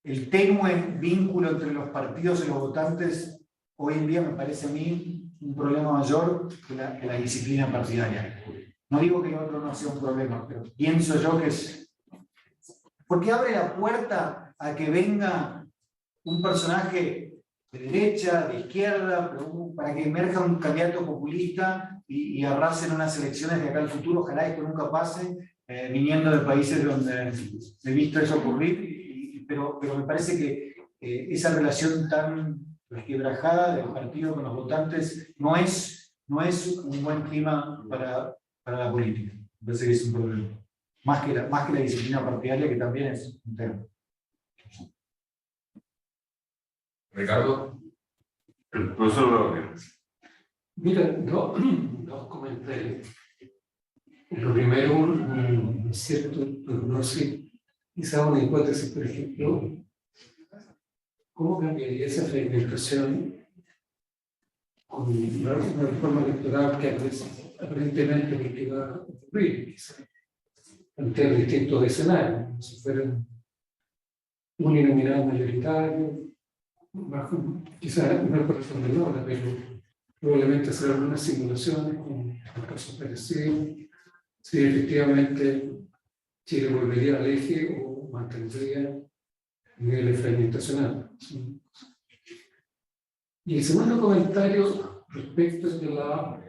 el tenue vínculo entre los partidos y los votantes hoy en día me parece a mí un problema mayor que la disciplina partidaria. No digo que el otro no sea un problema, pero pienso yo que es porque abre la puerta a que venga un personaje de derecha, de izquierda, pero para que emerja un candidato populista y arrasen unas elecciones de acá al futuro, ojalá esto nunca pase, viniendo de países donde he visto eso ocurrir, pero me parece que esa relación tan resquebrajada del partido con los votantes no es un buen clima para la política. Me parece que es un problema. Más que la disciplina partidaria, que también es un tema. Ricardo. El profesor López. Mira, dos comentarios. Lo primero, un cierto pronóstico, quizá una hipótesis, por ejemplo, ¿cómo cambiaría esa fragmentación con una reforma electoral que aparentemente lo que va a ocurrir? Quizá plantear distintos escenarios, si fueran uninominal mayoritario, quizás no corresponde, pero probablemente hacer algunas simulaciones con casos parecidos, si efectivamente Chile volvería al eje o mantendría niveles fragmentacionales. Y el segundo comentario respecto de la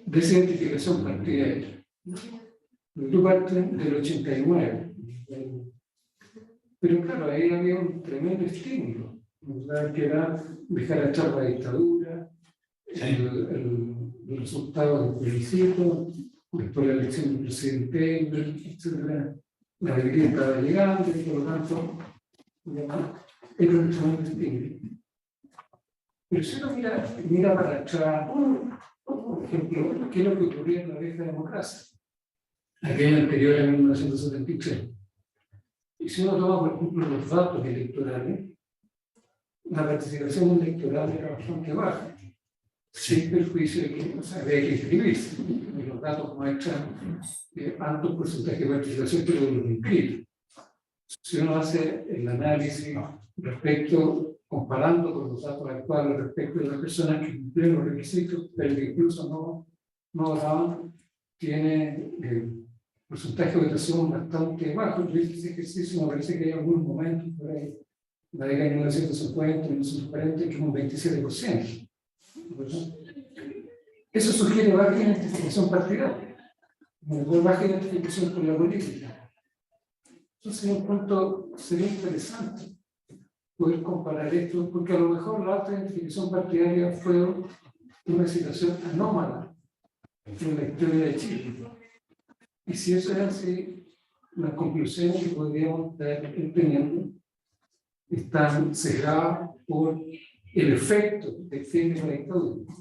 desidentificación partidaria. Tú partes del 89. Pero claro, ahí había un tremendo estímulo, ¿verdad? Que era dejar atrás la dictadura, el resultado del plebiscito, después la elección del presidente, etc. La alegría estaba llegando y por lo tanto era un tremendo estímulo. Pero si uno mira para atrás, por ejemplo, ¿qué es lo que ocurría en la vieja democracia? Aquella anterior a 1973. Y si uno toma, por ejemplo, los datos electorales, la participación electoral era bastante baja, sin perjuicio de que había que inscribirse. Y los datos muestran altos porcentajes de participación, pero de los inscritos. Si uno hace el análisis respecto, comparando con los datos actuales respecto de las personas que cumplieron los requisitos, pero que incluso no votaban, tiene porcentaje de votación bastante bajo. Yo hice ese ejercicio, me parece que hay algunos momentos por ahí, la década de 1950, 1940, que es un 27%. Eso sugiere baja identificación partidaria, baja identificación con la política. Entonces, en cuanto sería interesante poder comparar esto, porque a lo mejor la alta identificación partidaria fue una situación anómala en la historia de Chile. Y si eso es así, las conclusiones que podríamos estar teniendo están sesgadas por el efecto del fin de la dictadura.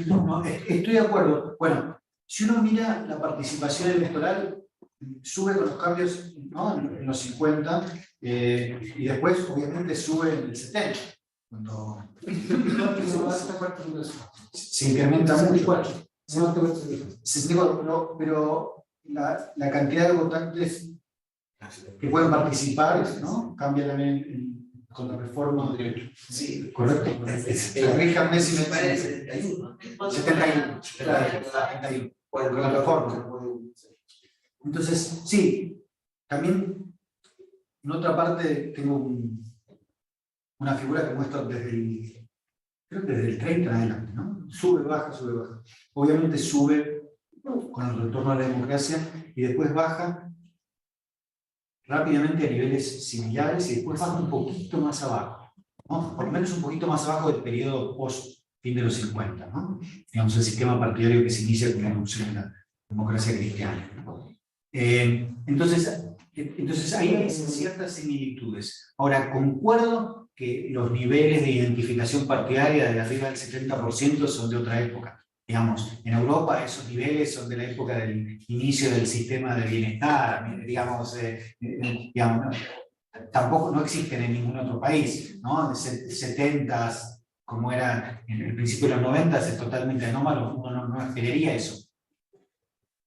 No, estoy de acuerdo. Bueno, si uno mira la participación electoral, sube con los cambios, ¿no?, en los 50, y después obviamente sube en el 70, cuando se incrementa mucho. 64, pero la cantidad de votantes que pueden participar, ¿no?, cambia también con la reforma. Sí, correcto. Corríjanme si me parece. 71. 71. Con la reforma. Entonces, sí, también en otra parte tengo una figura que muestro creo que desde el 30 en adelante, ¿no? Sube, baja, sube, baja. Obviamente sube con el retorno a la democracia y después baja rápidamente a niveles similares y después baja un poquito más abajo, ¿no? Por lo menos un poquito más abajo del periodo post fin de los 50, ¿no? Digamos, el sistema partidario que se inicia con la erupción de la democracia cristiana, ¿no? Entonces hay ciertas similitudes. Ahora, concuerdo que los niveles de identificación partidaria de arriba del 70% son de otra época. Digamos, en Europa esos niveles son de la época del inicio del sistema de bienestar, digamos, tampoco no existen en ningún otro país, ¿no? 70s, como era en el principio de los 90s, es totalmente anómalo, uno no esperaría eso.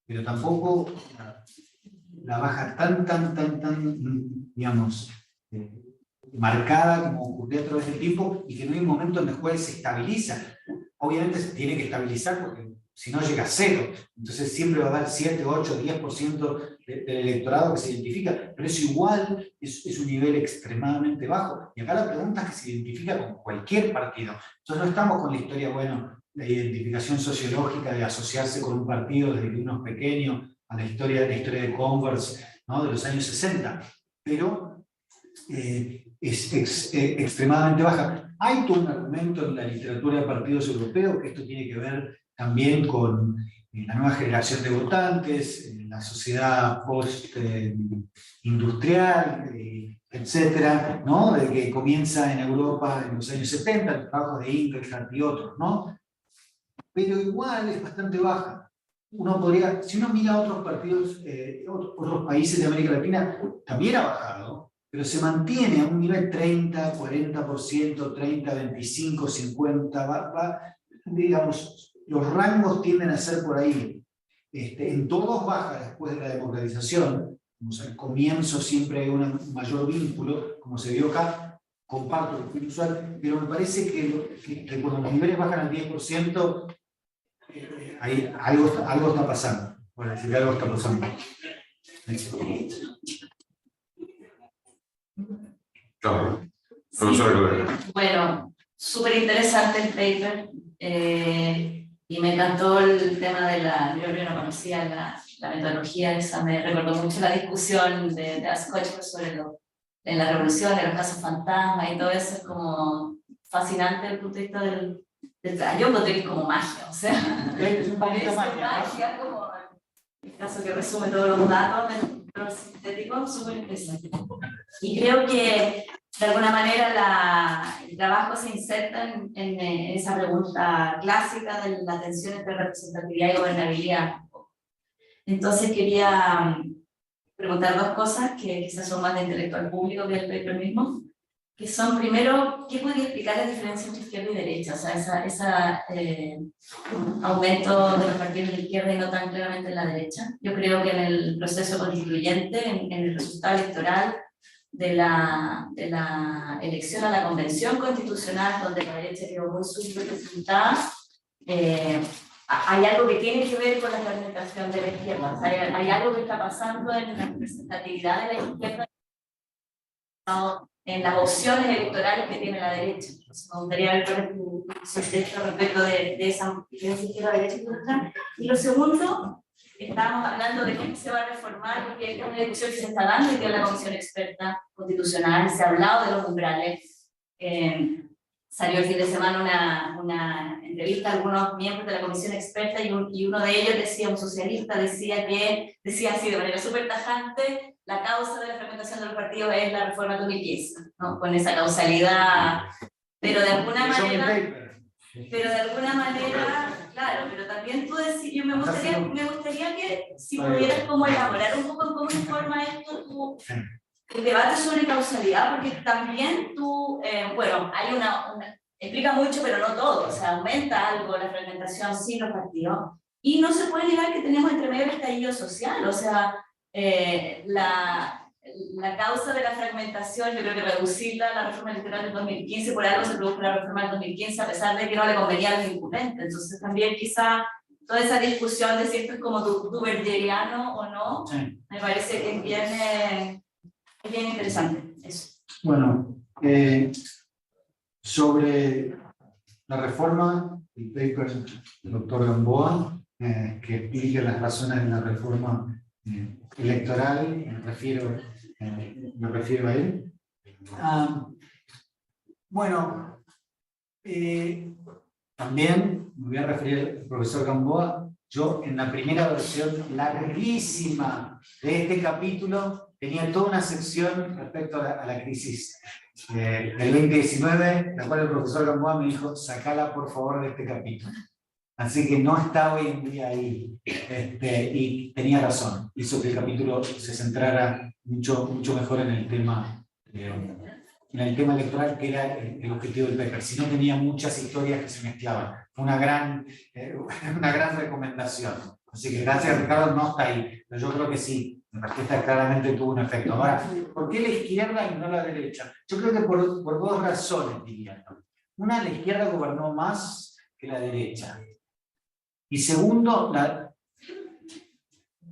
Pero tampoco la baja tan, digamos, marcada como ocurrió a través del tiempo y que no hay un momento en el cual se estabiliza. Obviamente se tiene que estabilizar porque si no llega a cero. Entonces siempre va a haber 7, 8, 10% del electorado que se identifica, pero eso igual es un nivel extremadamente bajo. Y acá la pregunta es que se identifica con cualquier partido. Entonces no estamos con la historia, bueno, la identificación sociológica de asociarse con un partido desde que uno es pequeño, a la historia de Converse, ¿no?, de los años 60, pero es extremadamente baja. Hay todo un argumento en la literatura de partidos europeos que esto tiene que ver también con la nueva generación de votantes, la sociedad post-industrial, etcétera, ¿no?, de que comienza en Europa en los años 70, el trabajo de Ingelshardt y otros, ¿no? Pero igual es bastante baja. Uno podría, si uno mira otros partidos, otros países de América Latina, también ha bajado, pero se mantiene a un nivel 30, 40%, 30, 25, 50, digamos, los rangos tienden a ser por ahí. En todos baja después de la democratización, al comienzo siempre hay un mayor vínculo, como se vio acá, comparto lo que es usual, pero me parece que cuando los niveles bajan al 10%, algo está pasando. Bueno, decir, algo está pasando. Claro. Sí. Bueno, súper interesante el paper, y me encantó el tema de yo no conocía la metodología esa, me recordó mucho la discusión de Ascoch sobre en la revolución, de los casos fantasma y todo eso, es como fascinante desde el punto de vista yo encontré que es como magia, o sea, Es un parece magia, como el caso que resume todos los datos, pero sintético, súper interesante. Y creo que de alguna manera el trabajo se inserta en esa pregunta clásica de la tensión entre representatividad y gobernabilidad. Entonces quería preguntar dos cosas que quizás son más de intelectual público que el paper mismo, que son, primero, ¿qué podría explicar la diferencia entre izquierda y derecha? O sea, ese aumento de los partidos de izquierda y no tan claramente en la derecha. Yo creo que en el proceso constituyente, en el resultado electoral de la elección a la convención constitucional, donde la derecha quedó muy subrepresentada, hay algo que tiene que ver con la fragmentación de la izquierda. O sea, hay algo que está pasando en la representatividad de la izquierda, en las opciones electorales que tiene la derecha. Entonces, me gustaría ver cuál es tu contexto respecto de esa izquierda-derecha. Y lo segundo, estábamos hablando de cómo se va a reformar, porque es una discusión que se está dando y que es la Comisión Experta Constitucional, se ha hablado de los umbrales. Salió el fin de semana una entrevista a algunos miembros de la Comisión Experta y uno de ellos decía, un socialista, decía así de manera súper tajante, la causa de la fragmentación de los partidos es la reforma 2015, ¿no? Con esa causalidad, pero de alguna manera, claro, pero también tú decís, me gustaría que si pudieras como elaborar un poco cómo informa esto el debate sobre causalidad, porque también tú, bueno, hay explica mucho, pero no todo, o sea, aumenta algo la fragmentación sin los partidos, y no se puede negar que tenemos entre medio el estallido social, o sea, la causa de la fragmentación, yo creo que reducirla a la reforma electoral del 2015, por algo se produjo la reforma del 2015, a pesar de que no le convenía a los incumbentes, entonces también quizá toda esa discusión de si esto es como duvergeriano o no, sí, me parece que es bien interesante eso. Bueno, sobre la reforma, el paper del doctor Gamboa, que explica las razones de la reforma electoral, me refiero a él. Bueno, también me voy a referir al profesor Gamboa. Yo en la primera versión larguísima de este capítulo tenía toda una sección respecto a la crisis del 2019, la cual el profesor Gamboa me dijo, sacala por favor de este capítulo. Así que no está hoy en día ahí. Y tenía razón, hizo que el capítulo se centrara mucho mejor en el tema electoral, que era el objetivo del paper. Si no, tenía muchas historias que se mezclaban. Fue una gran recomendación. Así que gracias, Ricardo, no está ahí. Pero yo creo que sí, la respuesta claramente tuvo un efecto. Ahora, ¿por qué la izquierda y no la derecha? Yo creo que por dos razones, diría. Una, la izquierda gobernó más que la derecha. Y segundo,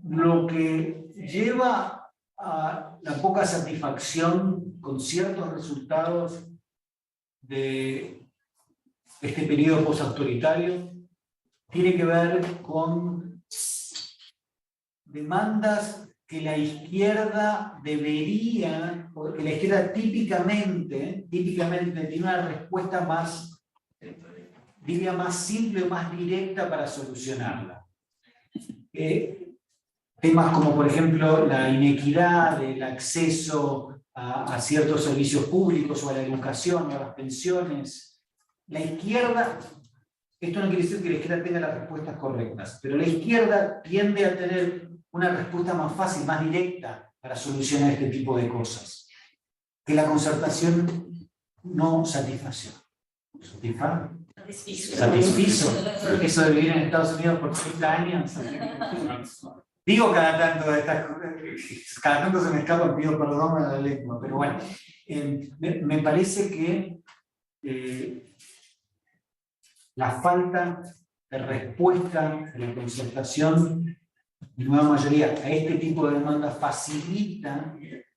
lo que lleva a la poca satisfacción con ciertos resultados de este periodo postautoritario tiene que ver con demandas que la izquierda debería, porque la izquierda típicamente tiene una respuesta más, diría, más simple, más directa para solucionarla. Temas como, por ejemplo, la inequidad, el acceso a ciertos servicios públicos o a la educación o a las pensiones. La izquierda, esto no quiere decir que la izquierda tenga las respuestas correctas, pero la izquierda tiende a tener una respuesta más fácil, más directa para solucionar este tipo de cosas, que la concertación no satisfació. Satisfizo. Eso de vivir en Estados Unidos por 30 años. Digo cada tanto se me escapa, pido perdón a la lengua, pero bueno, me parece que la falta de respuesta de la concertación de nueva mayoría a este tipo de demandas facilita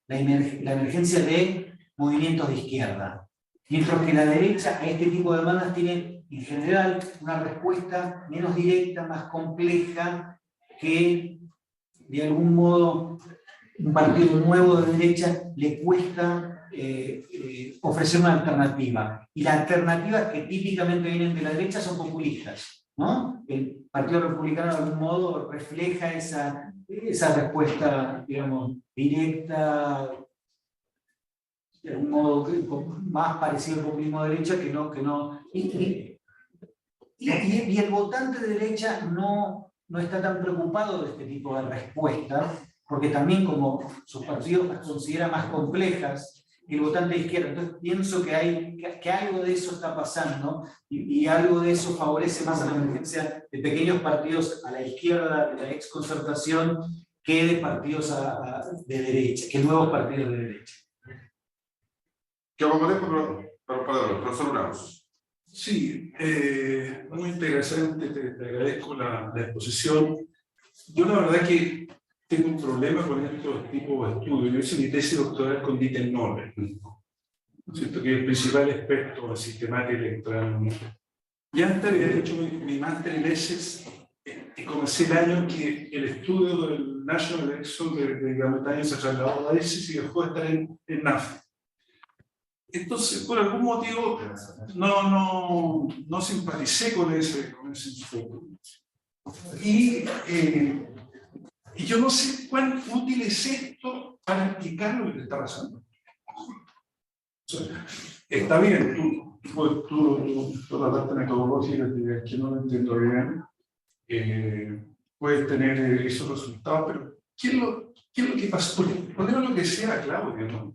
la emergencia de movimientos de izquierda, mientras que la derecha a este tipo de demandas tiene en general una respuesta menos directa, más compleja, que de algún modo un partido nuevo de derecha le cuesta ofrecer una alternativa. Y las alternativas que típicamente vienen de la derecha son populistas, ¿no? El Partido Republicano de algún modo refleja esa respuesta, digamos, directa, de algún modo más parecido al populismo de derecha que no. Y el votante de derecha no está tan preocupado de este tipo de respuestas, porque también como sus partidos las considera más complejas que el votante de izquierda. Entonces pienso que algo de eso está pasando y algo de eso favorece más a la emergencia de pequeños partidos a la izquierda de la exconcertación que de partidos de derecha, que nuevos partidos de derecha. ¿Qué vamos a ver para el profesor Ramos? Sí, muy interesante, te agradezco la exposición. Yo la verdad que tengo un problema con estos tipos de estudios. Yo hice mi tesis doctoral con Dieter Noller, ¿cierto? Que es el principal experto en sistemática electoral. Y antes había hecho mi máster en Essex y comencé el año en que el estudio del National Election de Gran Bretaña se trasladó a ICES y dejó de estar en NAF. Entonces, por algún motivo, no simpaticé con ese enfoque. Y yo no sé cuán útil es esto para explicar lo que te está pasando. O sea, está bien, tú la parte metodológica que no lo entiendo bien, puedes tener esos resultados, pero ¿qué es lo que pasó? Ponemos lo que sea claro, ¿no?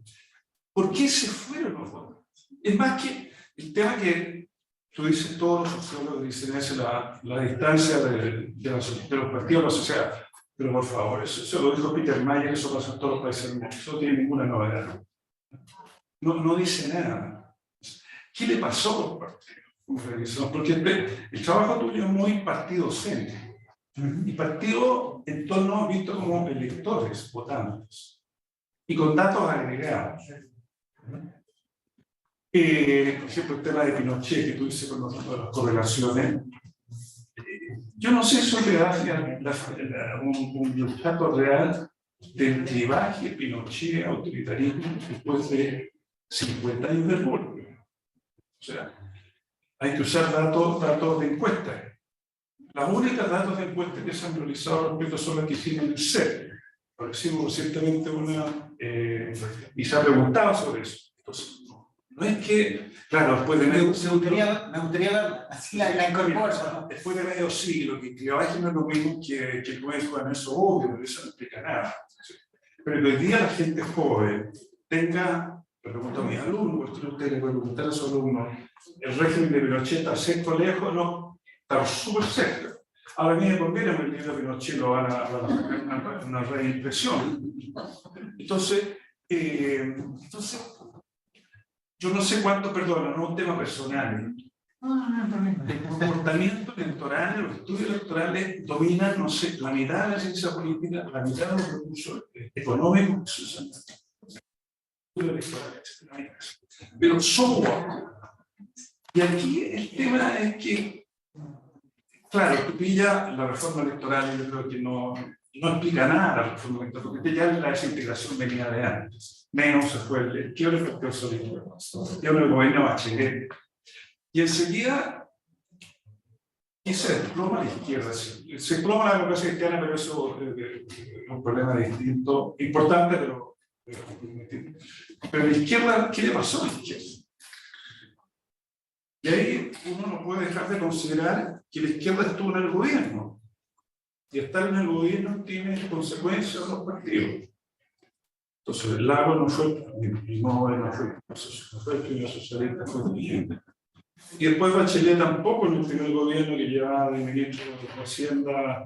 ¿Por qué se fueron los votos? Es más que el tema que tú dices, todos los sociólogos dicen es la distancia de los partidos de la sociedad. Pero por favor, eso lo dijo Peter Mayer, eso pasa en todos los países del mundo, eso no tiene ninguna novedad. No dice nada. ¿Qué le pasó a los partidos? Porque el trabajo tuyo es muy partidocéntrico. Y partido en torno visto como electores, votantes. Y con datos agregados. Por ejemplo, el tema de Pinochet que tú dices con las correlaciones. Yo no sé si eso le da un dato real del clivaje Pinochet autoritarismo después de 50 años del golpe. O sea, hay que usar datos de encuesta. Las únicas datos de encuesta que se han realizado respecto son las que hicimos en el CEP. Hicimos recientemente una y se ha preguntado sobre eso. Entonces, no es que, claro, después de medio siglo, me gustaría ver así la incorporación. después de medio siglo, que el clivaje no es lo mismo que el nuevo Juan, eso obvio, pero eso no explica nada. Pero que hoy día la gente joven tenga, le pregunto a mis alumnos, usted le puede preguntar a sus alumnos, el régimen de Pinochet está cerca lejos, no, está súper cerca. Ahora a mí me conviene porque el libro de Pinochet lo van a hacer una reimpresión. Entonces, yo no sé cuánto, perdón, no es un tema personal. El comportamiento electoral, los estudios electorales dominan, no sé, la mitad de la ciencia política, la mitad de los recursos económicos. Pero somos. Y aquí el tema es que, claro, tú pillas la reforma electoral y yo creo que no explica nada la reforma electoral, porque ya la desintegración venía de antes. Menos se fue el quiebre efectivo solito. Yo el gobierno Bachelet. Y enseguida, y se desploma la izquierda. Se desploma la democracia cristiana, pero eso es un problema distinto, importante, pero la izquierda, ¿qué le pasó a la izquierda? Y ahí uno no puede dejar de considerar que la izquierda estuvo en el gobierno. Y estar en el gobierno tiene consecuencias en los partidos. Entonces, el Lago no fue el primer socialista, fue el siguiente. Y después Bachelet tampoco en el primer gobierno que llevaba de ministro de Hacienda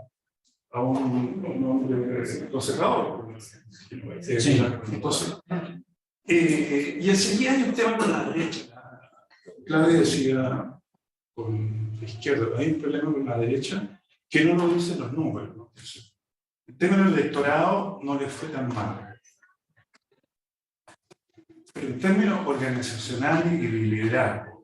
a un hombre conservador. Sí. Entonces, y enseguida hay un tema con la derecha. Claudia decía con la izquierda, hay un problema con la derecha que no lo dicen los números. ¿No? El tema del electorado no le fue tan mal. Pero en términos organizacionales y de liderazgo,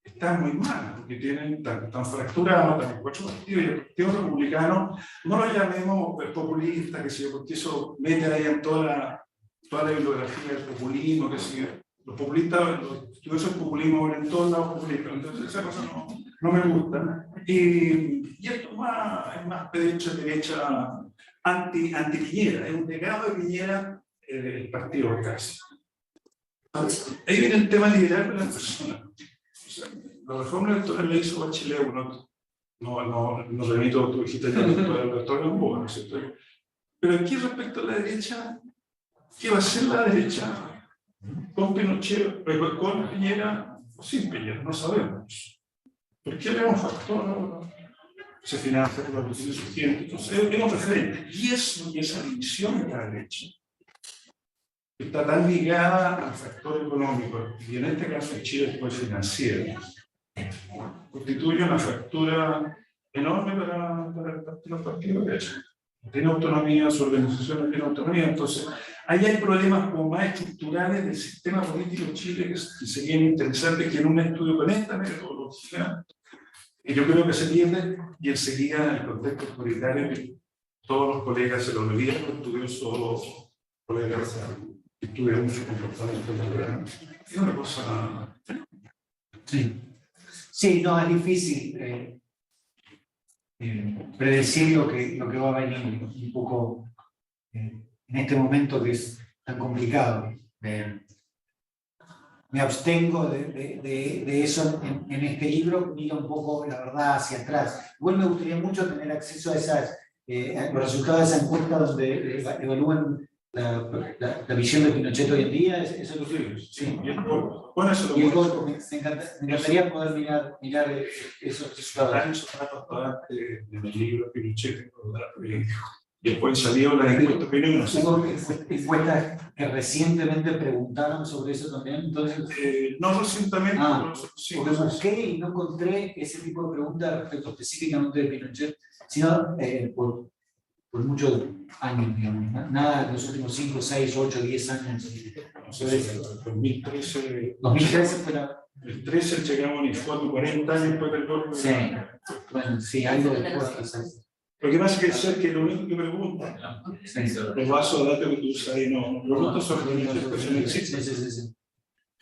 está muy mal, porque tienen tan fracturados, tan cuatro partidos, y el Partido Republicano, no lo llamemos populista, que sé yo, porque eso mete ahí en toda la bibliografía del populismo, que sé yo. Los populistas, yo soy populismo en todos lados populistas, entonces esa cosa no me gusta. Y esto es más derecha anti-Piñera, es un legado de Piñera el partido de Casi. Ahí viene el tema liberal de las personas. O sea, la reforma electoral la hizo Bachelet, no remito, tú dijiste ya, el doctor Gamboa, ¿no es cierto? Pero aquí respecto a la derecha, ¿qué va a hacer la derecha? Con Pinochet, con Piñera o sin Piñera, no sabemos. ¿Por qué vemos factor? Se financia por la posición surgiente. Entonces, vemos referentes. Y eso, y esa división de la derecha, está tan ligada al factor económico, y en este caso en Chile fue financiero, constituye una fractura enorme para los partidos de derecha. Tiene autonomía, su organización no tiene autonomía, entonces ahí hay problemas como más estructurales del sistema político en Chile que serían interesantes que en un estudio con esta metodología Y yo creo que se pierde, y enseguida en el contexto autoritario todos los colegas se lo olvidan, los estudiosos colegas que estudian mucho comportamiento intolerante. Es una cosa. Sí. Sí, no, es difícil predecir lo que va a venir un poco en este momento que es tan complicado. Me abstengo de eso en este libro, mira un poco la verdad hacia atrás. Igual me gustaría mucho tener acceso a los resultados de esa encuesta donde evalúan la visión de Pinochet hoy en día, eso es lo que sí. Bueno, eso Y lo me encantaría poder mirar esos resultados. bastante en el libro Pinochet, y después salió la encuesta de opinión. Tengo encuestas que recientemente preguntaron sobre eso también, entonces. No recientemente, pero sí. Porque busqué y no encontré ese tipo de preguntas respecto específicamente de Pinochet, sino por muchos años, digamos, nada de los últimos 5, 6, 8, 10 años. No sé si en 2013. 2013 fue la. El 13 llegamos a un informe 40 años después del golpe. Sí, bueno, sí, algo después quizás. Lo que pasa es que lo único que preguntan, los vasos de datos que tú usas ahí no preguntan sobre la interpretación existe. Sí.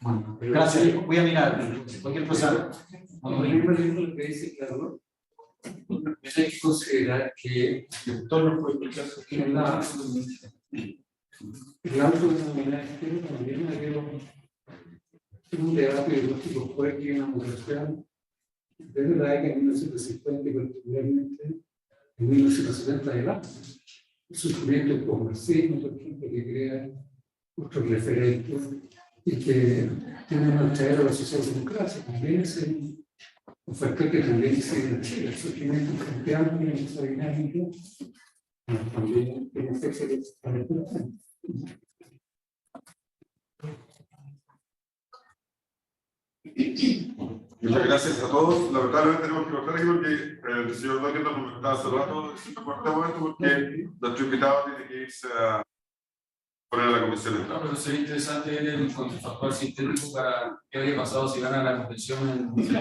Bueno, gracias, voy a mirar cualquier cosa. Cuando el libro que dice, claro, hay que considerar que el tono fue el caso que el autodenominado externo también un debate ideológico fuerte en la educación desde la década de 1950 y particularmente en 1970 adelante. El surgimiento del comercismo, por ejemplo, que crea otros referentes y que tienen a traer a la socialdemocracia. También es un factor que también se en Chile, el surgimiento frente amplio en esa dinámica, también tiene efectos para el presente. Muchas gracias a todos. Lamentablemente tenemos que cortar aquí porque el señor Docker nos comentaba hace rato, es un importante momento porque nuestro invitado tiene que irse a poner a la comisión de No, pero sería interesante ver el contrafactual sintético para qué habría pasado si gana la convención en.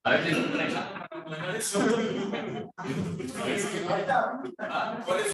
A ver, ¿cuál es?